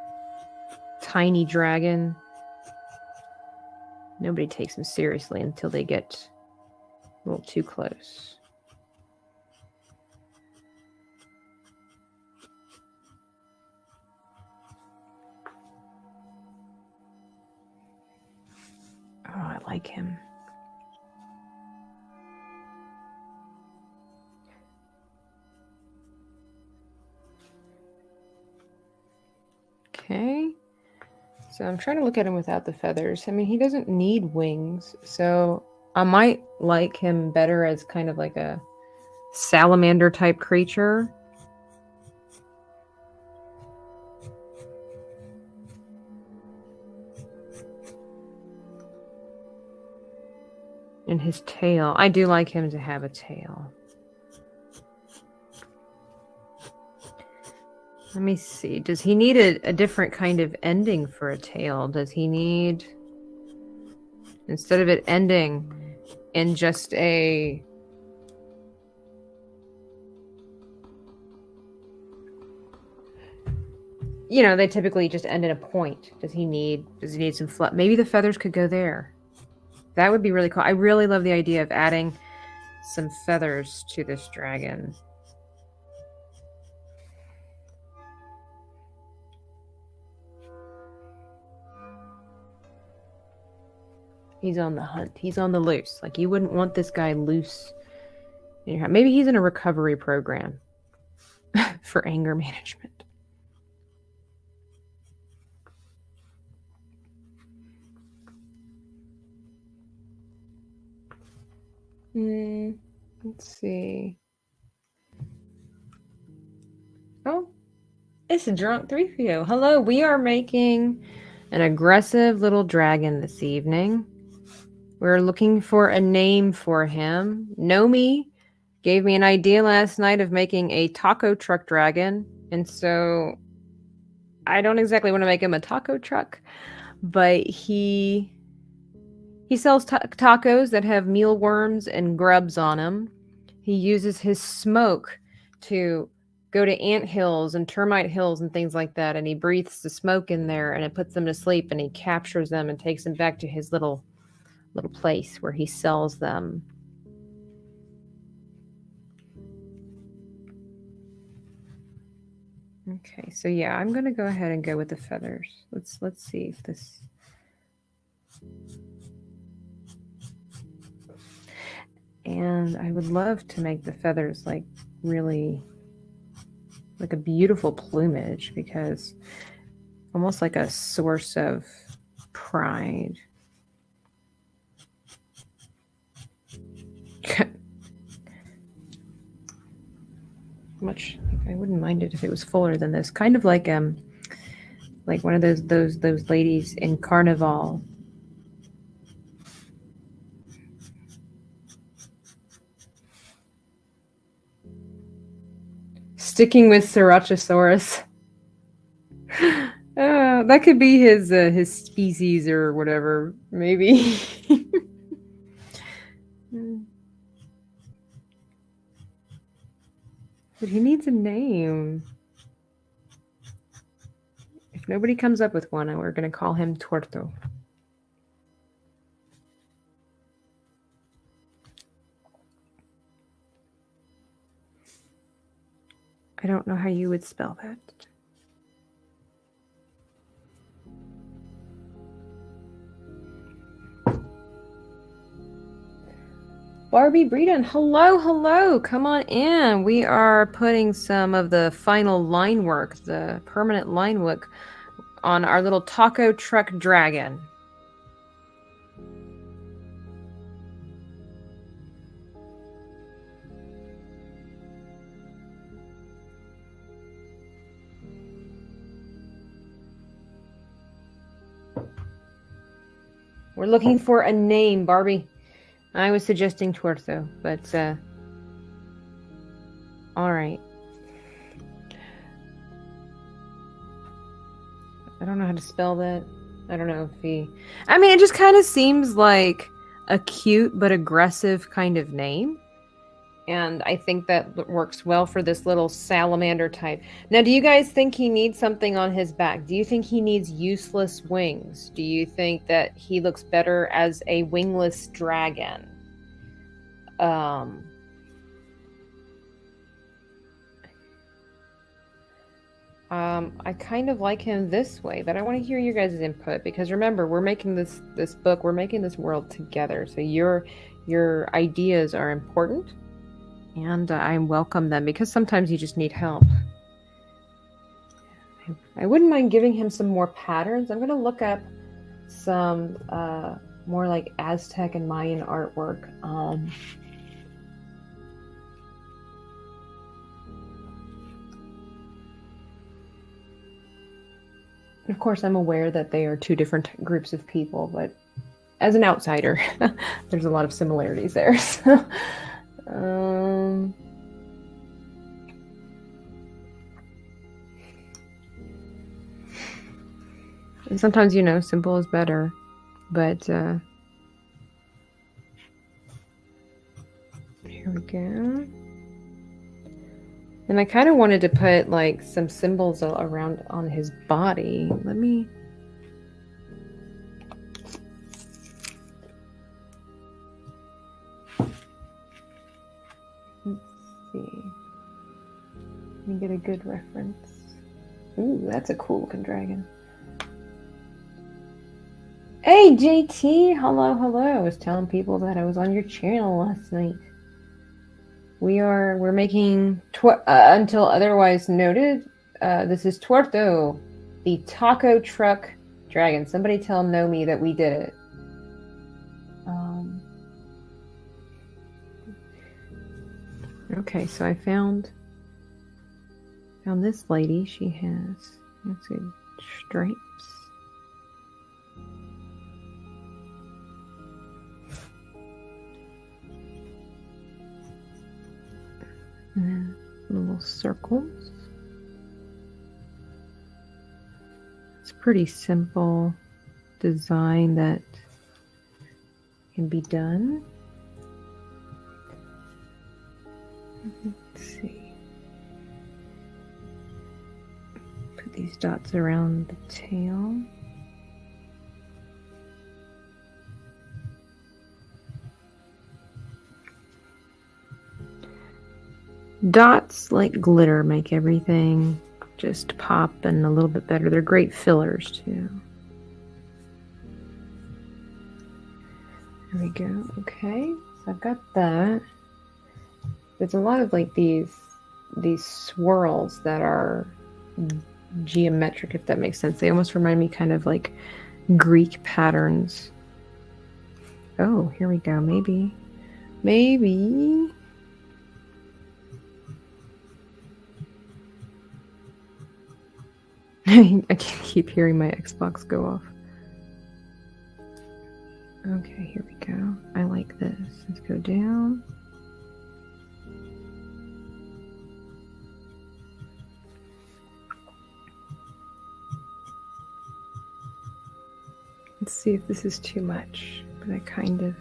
Tiny dragon. Nobody takes him seriously until they get a little too close. Oh, I like him. Okay. So I'm trying to look at him without the feathers. I mean, he doesn't need wings. So I might like him better as kind of like a salamander type creature. And his tail. I do like him to have a tail. Let me see. Does he need a different kind of ending for a tail? Does he need, instead of it ending in just a, they typically just end in a point. Does he need some fluff? Maybe the feathers could go there. That would be really cool. I really love the idea of adding some feathers to this dragon. He's on the hunt. He's on the loose. Like, you wouldn't want this guy loose in your house. Maybe he's in a recovery program for anger management. Let's see. Oh, it's a drunk 3PO. Hello, we are making an aggressive little dragon this evening. We're looking for a name for him. Nomi gave me an idea last night of making a taco truck dragon. And so I don't exactly want to make him a taco truck, but he sells tacos that have mealworms and grubs on them. He uses his smoke to go to ant hills and termite hills and things like that, and he breathes the smoke in there, and it puts them to sleep, and he captures them and takes them back to his little place where he sells them. Okay, so yeah, I'm gonna go ahead and go with the feathers. Let's see if this. And I would love to make the feathers like really like a beautiful plumage, because almost like a source of pride. Much, I wouldn't mind it if it was fuller than this. Kind of like one of those ladies in Carnival. Sticking with Srirachasaurus. That could be his species or whatever, maybe. But he needs a name. If nobody comes up with one, we're going to call him Tuerto. I don't know how you would spell that. Barbie Breeden, hello. Come on in. We are putting some of the final line work, the permanent line work, on our little taco truck dragon. We're looking for a name, Barbie. I was suggesting Tuerto, but all right. I don't know how to spell that. I don't know if he... I mean, it just kind of seems like a cute but aggressive kind of name. And I think that works well for this little salamander type. Now, do you guys think he needs something on his back? Do you think he needs useless wings? Do you think that he looks better as a wingless dragon? I kind of like him this way, but I want to hear your guys' input, because remember, we're making this book, we're making this world together. So your ideas are important. And I welcome them, because sometimes you just need help. I wouldn't mind giving him some more patterns. I'm going to look up some more like Aztec and Mayan artwork. Of course, I'm aware that they are two different groups of people, but as an outsider, there's a lot of similarities there. So. And sometimes, simple is better, but here we go. And I kind of wanted to put like some symbols around on his body. Let's see. Let me get a good reference. Ooh, that's a cool looking dragon. Hey, JT. Hello, hello. I was telling people that I was on your channel last night. We're making until otherwise noted. This is Tuerto, the taco truck dragon. Somebody tell Nomi that we did it. Okay, so I found this lady. She has, let's see, stripes. And then little circles. It's a pretty simple design that can be done. Let's see. Put these dots around the tail. Dots like glitter make everything just pop and a little bit better. They're great fillers too. There we go. Okay, so I've got that. There's a lot of like these swirls that are geometric, if that makes sense. They almost remind me kind of like Greek patterns. Oh, here we go. Maybe. I can't keep hearing my Xbox go off. Okay, here we go. I like this. Let's go down. Let's see if this is too much, but I kind of...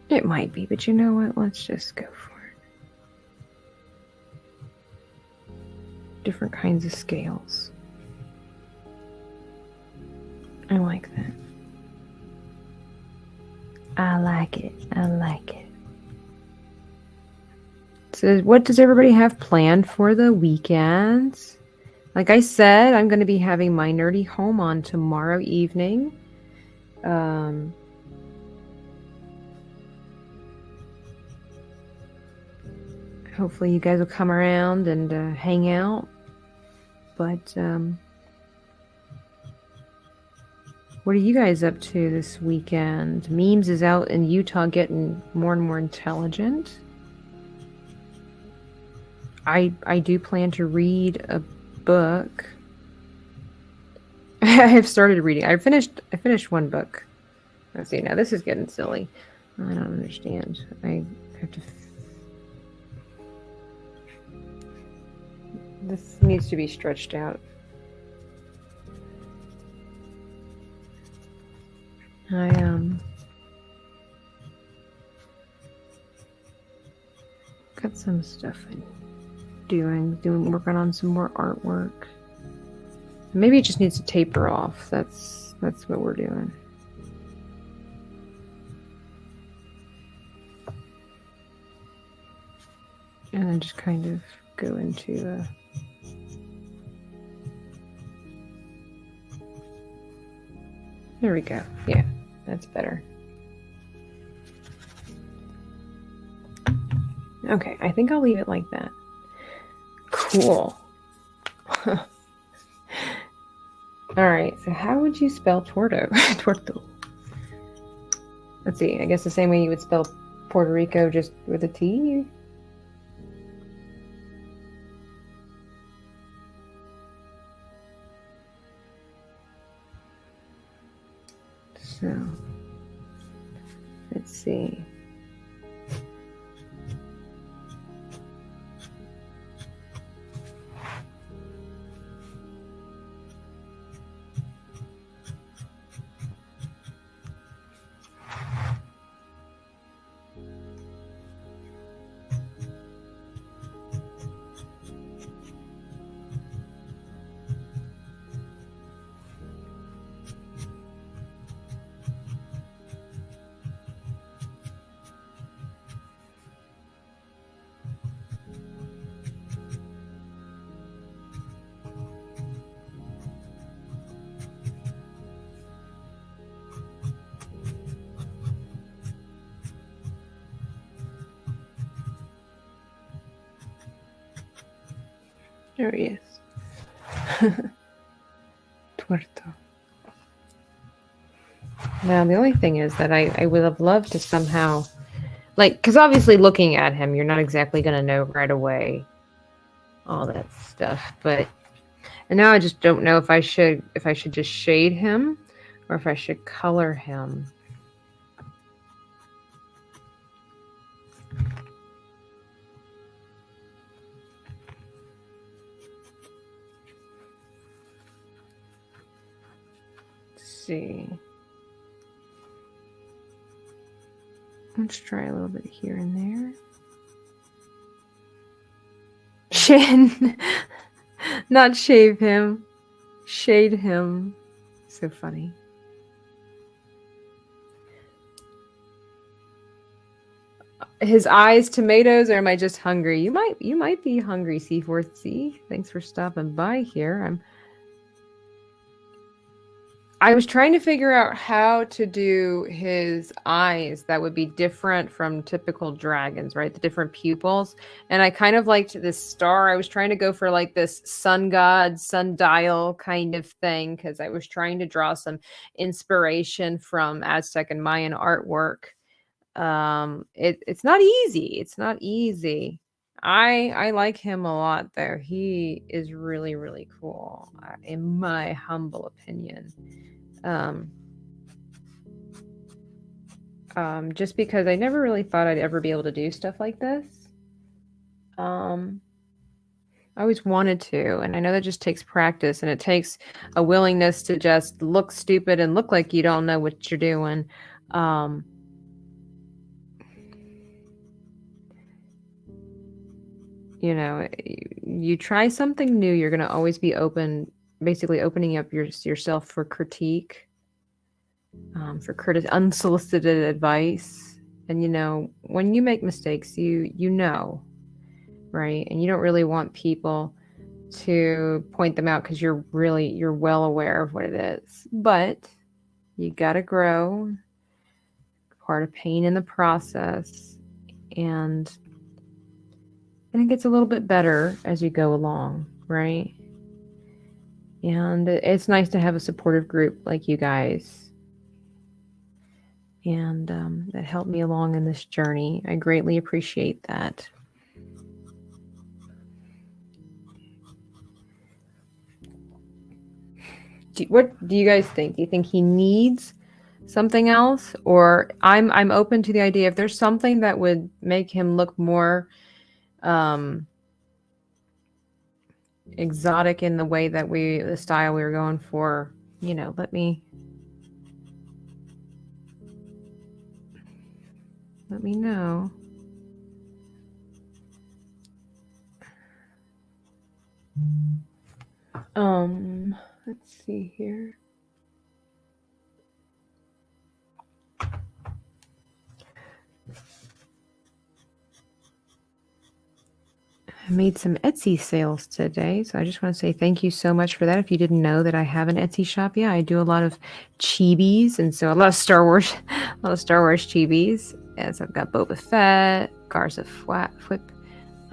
It might be, but you know what? Let's just go for it. Different kinds of scales. I like that. I like it. I like it. So what does everybody have planned for the weekends? Like I said, I'm going to be having my nerdy home on tomorrow evening. Hopefully you guys will come around and hang out. But what are you guys up to this weekend? Memes is out in Utah getting more and more intelligent. I do plan to read a book. I have started reading. I finished one book. Let's see. Now this is getting silly. I don't understand. I have to. This needs to be stretched out. I got some stuff I'm working on some more artwork. Maybe it just needs to taper off. That's what we're doing. And then just kind of go into there we go. Yeah, that's better. Okay, I think I'll leave it like that. Cool. All right, so how would you spell Tuerto? Tuerto. Let's see, I guess the same way you would spell Puerto Rico, just with a T? So, let's see. There he is. Tuerto. Now, the only thing is that I would have loved to somehow, like, because obviously looking at him, you're not exactly going to know right away all that stuff. But, and now I just don't know if I should just shade him or if I should color him. Let's see. Let's try a little bit here and there. Shin. Not shave him. Shade him. So funny. His eyes tomatoes, or am I just hungry? You might be hungry, C4C. Thanks for stopping by here. I was trying to figure out how to do his eyes that would be different from typical dragons, right? The different pupils. And I kind of liked this star. I was trying to go for like this sun god, sundial kind of thing, because I was trying to draw some inspiration from Aztec and Mayan artwork. It's not easy. It's not easy. I like him a lot though. He is really, really cool, in my humble opinion. Just because I never really thought I'd ever be able to do stuff like this. I always wanted to, and I know that just takes practice, and it takes a willingness to just look stupid and look like you don't know what you're doing. You know, you try something new, you're going to always be open, basically opening up yourself for critique, for unsolicited advice. And, you know, when you make mistakes, you know, right? And you don't really want people to point them out because you're well aware of what it is. But you got to grow, part of pain in the process, and it gets a little bit better as you go along, right? And it's nice to have a supportive group like you guys. And that helped me along in this journey. I greatly appreciate that. What do you guys think? Do you think he needs something else? Or I'm open to the idea, if there's something that would make him look more exotic in the way that the style we were going for, you know, let me know. Let's see here. I made some Etsy sales today, so I just want to say thank you so much for that. If you didn't know that I have an Etsy shop, yeah, I do a lot of chibis, and so a lot of Star Wars chibis. And so I've got Boba Fett, Garza Fwip.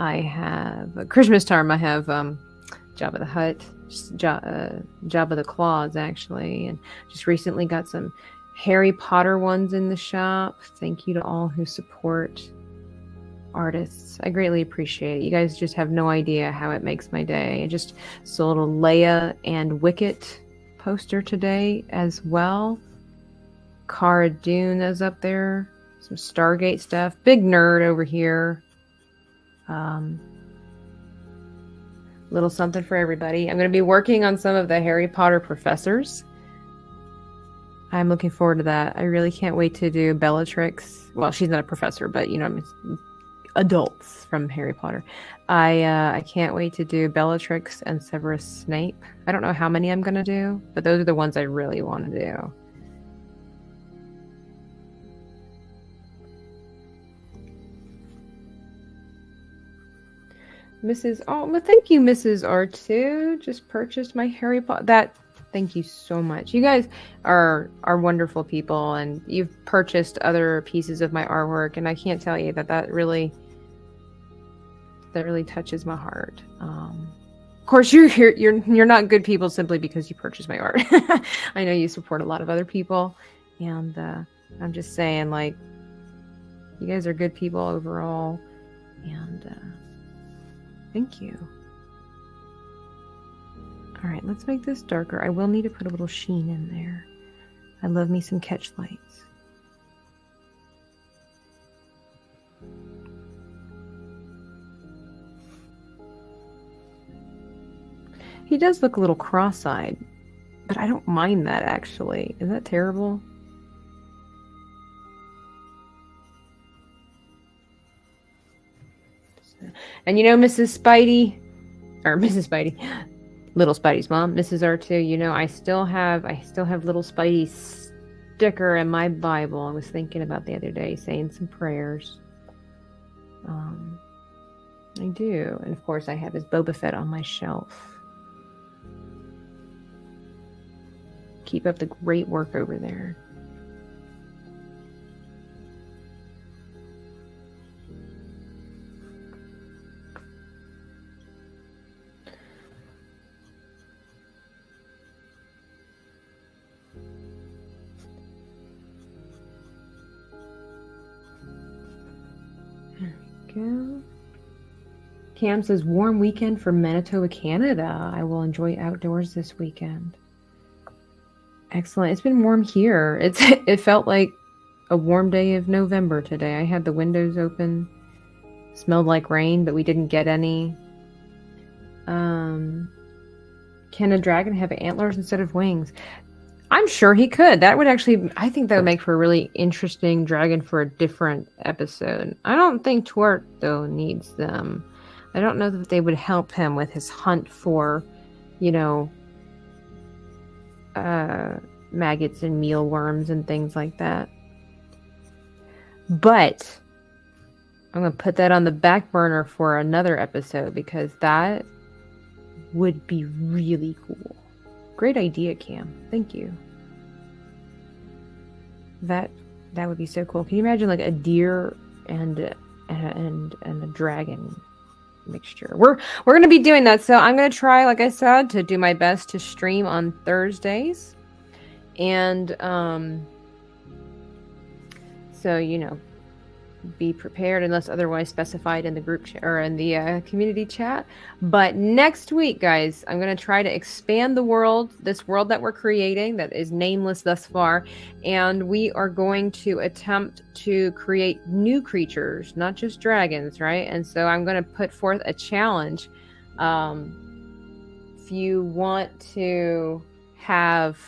I have Christmas time. I have Jabba the Hutt, Jabba the Claws, actually, and just recently got some Harry Potter ones in the shop. Thank you to all who support artists. I greatly appreciate it. You guys just have no idea how it makes my day. I just sold a Leia and Wicket poster today as well. Cara Dune is up there. Some Stargate stuff. Big nerd over here. Little something for everybody. I'm going to be working on some of the Harry Potter professors. I'm looking forward to that. I really can't wait to do Bellatrix. Well, she's not a professor, but you know, I mean, adults from Harry Potter. I can't wait to do Bellatrix and Severus Snape. I don't know how many I'm going to do, but those are the ones I really want to do. Well, thank you, Mrs. R2. Just purchased my Harry Potter. Thank you so much. You guys are wonderful people, and you've purchased other pieces of my artwork, and I can't tell you that really touches my heart. course, you're not good people simply because you purchase my art. I know you support a lot of other people, and I'm just saying, like, you guys are good people overall, and thank you. All right, let's make this darker. I will need to put a little sheen in there. I love me some catch lights. He does look a little cross-eyed, but I don't mind that, actually. Is that terrible? And you know, Mrs. Spidey, or Mrs. Spidey, little Spidey's mom, Mrs. R2, you know, I still have little Spidey sticker in my Bible. I was thinking about the other day, saying some prayers. I do. And of course I have his Boba Fett on my shelf. Keep up the great work over there. Go. Cam says, warm weekend for Manitoba, Canada. I will enjoy outdoors this weekend. Excellent. It's been warm here. It felt like a warm day of November today. I had the windows open. Smelled like rain, but we didn't get any. Can a dragon have antlers instead of wings? I'm sure he could. That would actually, I think that would make for a really interesting dragon for a different episode. I don't think Twart, though, needs them. I don't know that they would help him with his hunt for, you know, maggots and mealworms and things like that. But I'm going to put that on the back burner for another episode because that would be really cool. Great idea, Cam. Thank you. That would be so cool. Can you imagine like a deer and a dragon mixture? We're going to be doing that. So I'm going to try, like I said, to do my best to stream on Thursdays. And so, you know, be prepared unless otherwise specified in the group or in the community chat. But next week, guys, I'm going to try to expand the world, this world that we're creating that is nameless thus far, and we are going to attempt to create new creatures, not just dragons, right? And so I'm going to put forth a challenge. If you want to have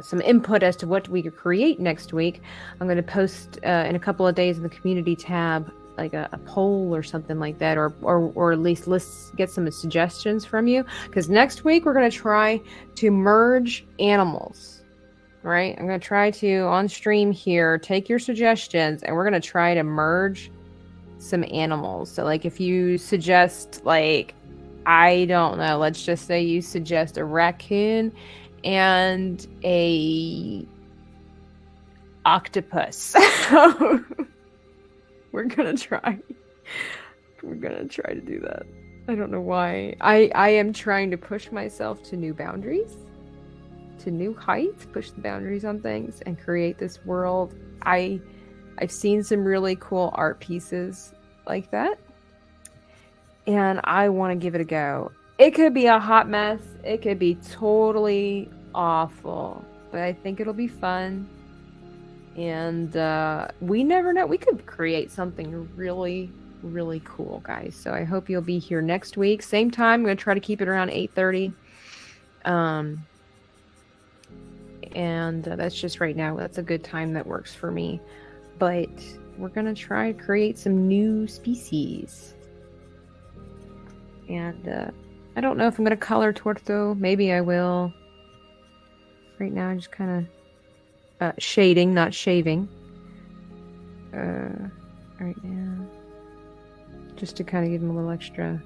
some input as to what we could create next week, I'm going to post in a couple of days in the community tab like a poll or something like that, or at least get some suggestions from you, because next week we're going to try to merge animals, right? I'm going to try to on stream here take your suggestions, and we're going to try to merge some animals. So like if you suggest, like, I don't know, let's just say you suggest a raccoon and a octopus. We're gonna try to do that. I don't know why. I am trying to push myself to new boundaries, to new heights, push the boundaries on things and create this world. I've seen some really cool art pieces like that, and I want to give it a go. It could be a hot mess. It could be totally awful, but I think it'll be fun. And we never know. We could create something really, really cool, guys. So I hope you'll be here next week. Same time. I'm going to try to keep it around 8:30. And that's just right now. That's a good time that works for me. But we're going to try to create some new species. And I don't know if I'm going to color Torto. Maybe I will. Right now, I'm just kind of shading, not shaving. Right now. Just to kind of give him a little extra...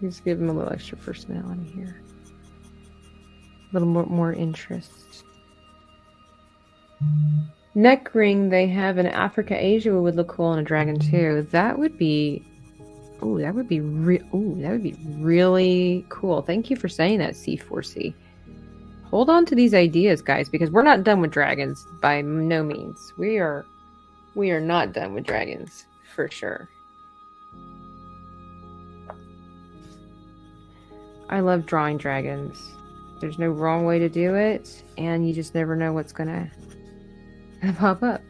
just give him a little extra personality here. A little more interest. Neck ring they have in Africa, Asia would look cool on a dragon too. That would be Oh, that would be really cool. Thank you for saying that, C4C. Hold on to these ideas, guys, because we're not done with dragons by no means. We are not done with dragons for sure. I love drawing dragons. There's no wrong way to do it, and you just never know what's gonna pop up.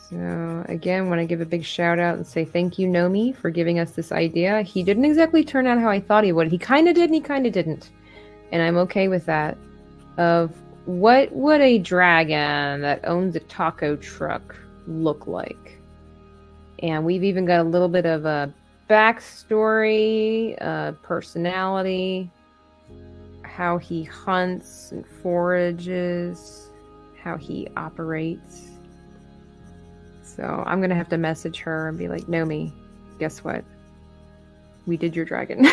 So again, want to give a big shout out and say thank you, Nomi, for giving us this idea. He didn't exactly turn out how I thought he would. He kind of did and he kind of didn't. And I'm okay with that. Of what would a dragon that owns a taco truck look like? And we've even got a little bit of a backstory, personality, how he hunts and forages, how he operates. So I'm going to have to message her and be like, Nomi, guess what? We did your dragon.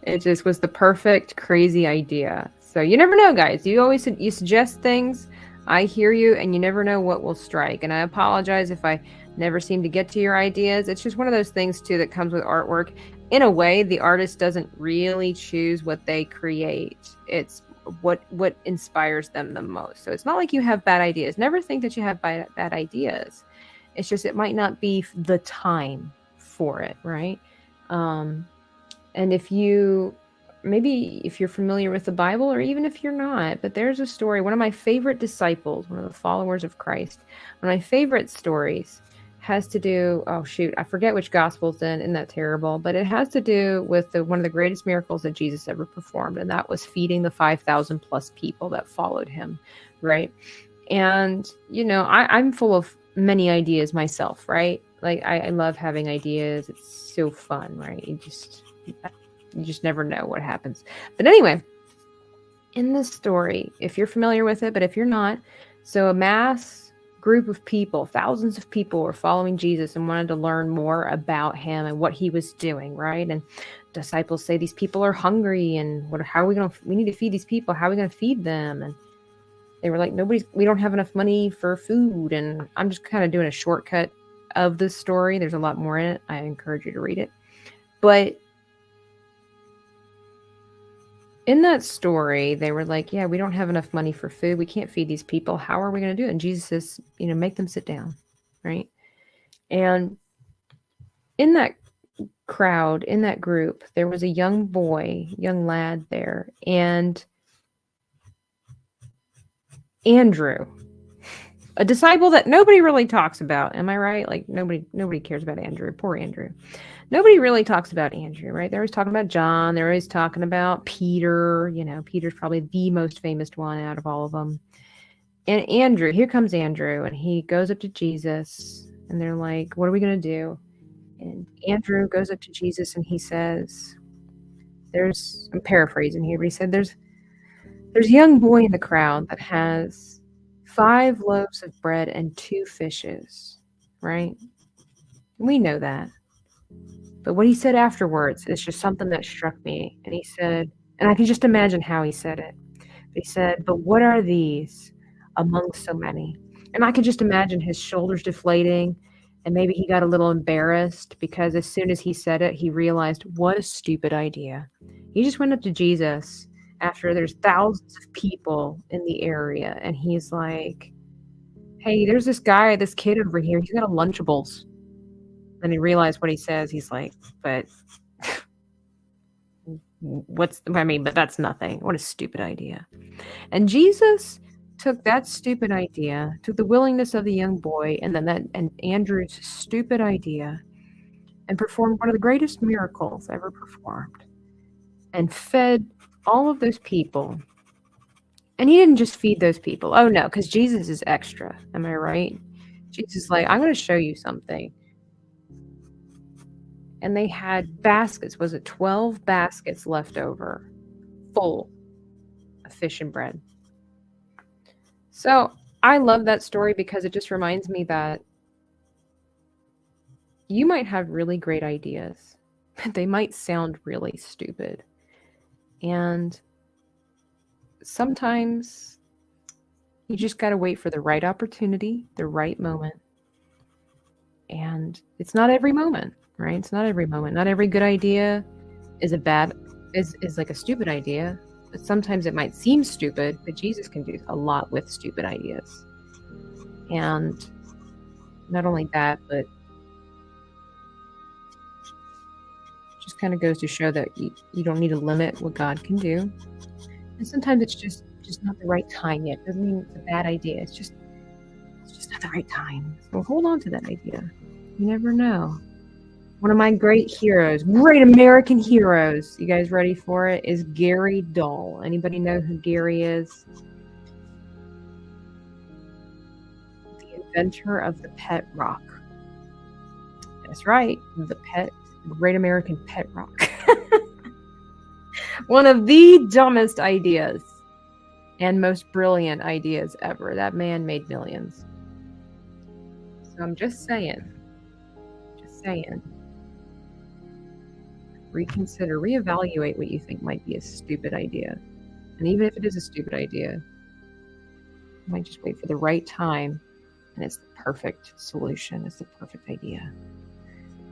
It just was the perfect, crazy idea. So you never know, guys. You suggest things. I hear you, and you never know what will strike. And I apologize if I never seem to get to your ideas. It's just one of those things, too, that comes with artwork. In a way, the artist doesn't really choose what they create. It's what inspires them the most. So it's not like you have bad ideas. Never think that you have bad ideas. It's just it might not be the time for it, right? And if you're familiar with the Bible, or even if you're not, but there's a story, one of my favorite disciples, one of the followers of Christ, one of my favorite stories has to do, I forget which gospel it's in, isn't that terrible? But it has to do with one of the greatest miracles that Jesus ever performed, and that was feeding the 5,000 plus people that followed him, right? And, I'm full of many ideas myself, right? Like, I love having ideas. It's so fun, right? You just never know what happens. But anyway, in this story, if you're familiar with it, but if you're not, so a mass group of people, thousands of people were following Jesus and wanted to learn more about him and what he was doing, right? And disciples say these people are hungry, and we need to feed these people. How are we going to feed them? And they were like, we don't have enough money for food. And I'm just kind of doing a shortcut of this story. There's a lot more in it. I encourage you to read it. But in that story, they were like, yeah, we don't have enough money for food. We can't feed these people. How are we going to do it? And Jesus says, make them sit down, right? And in that crowd, in that group, there was a young lad there. And Andrew, a disciple that nobody really talks about. Am I right? Like nobody cares about Andrew. Poor Andrew. Nobody really talks about Andrew, right? They're always talking about John. They're always talking about Peter. Peter's probably the most famous one out of all of them. And Andrew, here comes Andrew, and he goes up to Jesus, and they're like, what are we going to do? And Andrew goes up to Jesus, and he says, I'm paraphrasing here, but he said, there's a young boy in the crowd that has 5 loaves of bread and 2 fishes, right? We know that. But what he said afterwards is just something that struck me. And he said, and I can just imagine how he said it. But he said, but what are these among so many? And I could just imagine his shoulders deflating, and maybe he got a little embarrassed because as soon as he said it, he realized what a stupid idea. He just went up to Jesus after there's thousands of people in the area, and he's like, hey, there's this kid over here. He's got a Lunchables. Then he realized what he says. He's like, but but that's nothing. What a stupid idea. And Jesus took that stupid idea, took the willingness of the young boy, and Andrew's stupid idea, and performed one of the greatest miracles ever performed, and fed all of those people. And he didn't just feed those people. Oh no, because Jesus is extra. Am I right? Jesus is like, I'm going to show you something. And they had baskets. Was it 12 baskets left over, full of fish and bread? So I love that story because it just reminds me that you might have really great ideas, but they might sound really stupid. And sometimes you just got to wait for the right opportunity, the right moment. And it's not every moment, right? It's not every moment. Not every good idea is like a stupid idea. But sometimes it might seem stupid, but Jesus can do a lot with stupid ideas. And not only that, but just kind of goes to show that you don't need to limit what God can do. And sometimes it's just not the right time yet. Doesn't mean it's a bad idea. It's just not the right time. So hold on to that idea. You never know. One of my great heroes, great American heroes, you guys ready for it, is Gary Dahl. Anybody know who Gary is? The inventor of the pet rock. That's right, the great American pet rock. One of the dumbest ideas and most brilliant ideas ever. That man made millions. So I'm just saying. Reconsider, reevaluate what you think might be a stupid idea. And even if it is a stupid idea, you might just wait for the right time, and it's the perfect solution. It's the perfect idea.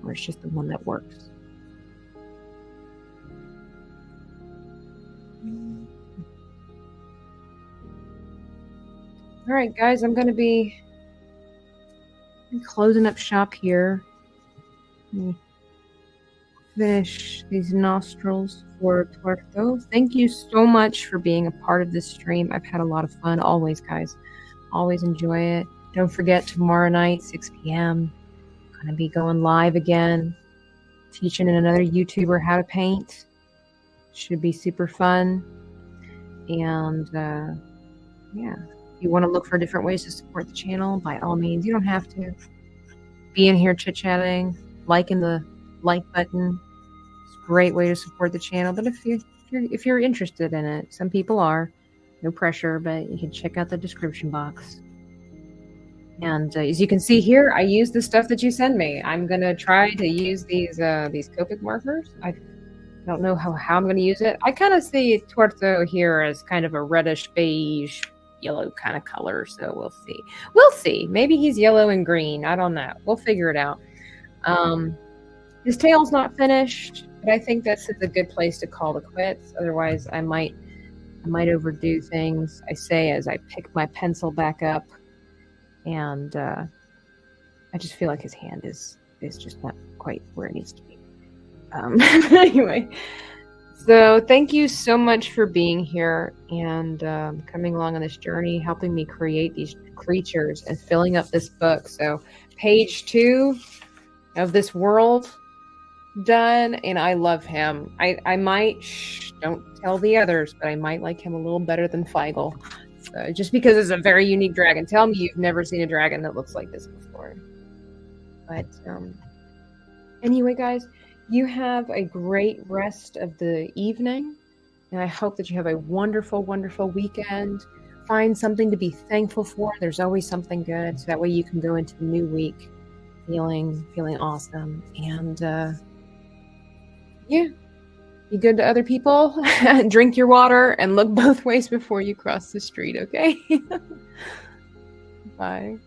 Or it's just the one that works. All right, guys, I'm going to be closing up shop here. Finish these nostrils for Tuerto. Thank you so much for being a part of this stream. I've had a lot of fun. Always, guys. Always enjoy it. Don't forget, tomorrow night, 6 p.m. I'm going to be going live again, teaching another YouTuber how to paint. Should be super fun. And, yeah. If you want to look for different ways to support the channel, by all means, you don't have to. Be in here chit-chatting, liking the like button. It's a great way to support the channel. But if you're interested in it, some people are. No pressure, but you can check out the description box. And as you can see here, I use the stuff that you send me. I'm gonna try to use these Copic markers. I don't know how I'm gonna use it. I kind of see Tuerto here as kind of a reddish beige yellow kind of color, so we'll see. Maybe he's yellow and green. I don't know. We'll figure it out. His tail's not finished, but I think this is a good place to call it quits. Otherwise, I might overdo things. I say as I pick my pencil back up, and I just feel like his hand is just not quite where it needs to be. Anyway, so thank you so much for being here and coming along on this journey, helping me create these creatures and filling up this book. So page 2 of this world done, and I love him. I might, don't tell the others, but I might like him a little better than Feigl. So just because it's a very unique dragon. Tell me you've never seen a dragon that looks like this before. But anyway, guys, you have a great rest of the evening, and I hope that you have a wonderful, wonderful weekend. Find something to be thankful for. There's always something good, so that way you can go into the new week feeling awesome. And yeah, be good to other people. Drink your water and look both ways before you cross the street, okay? Bye.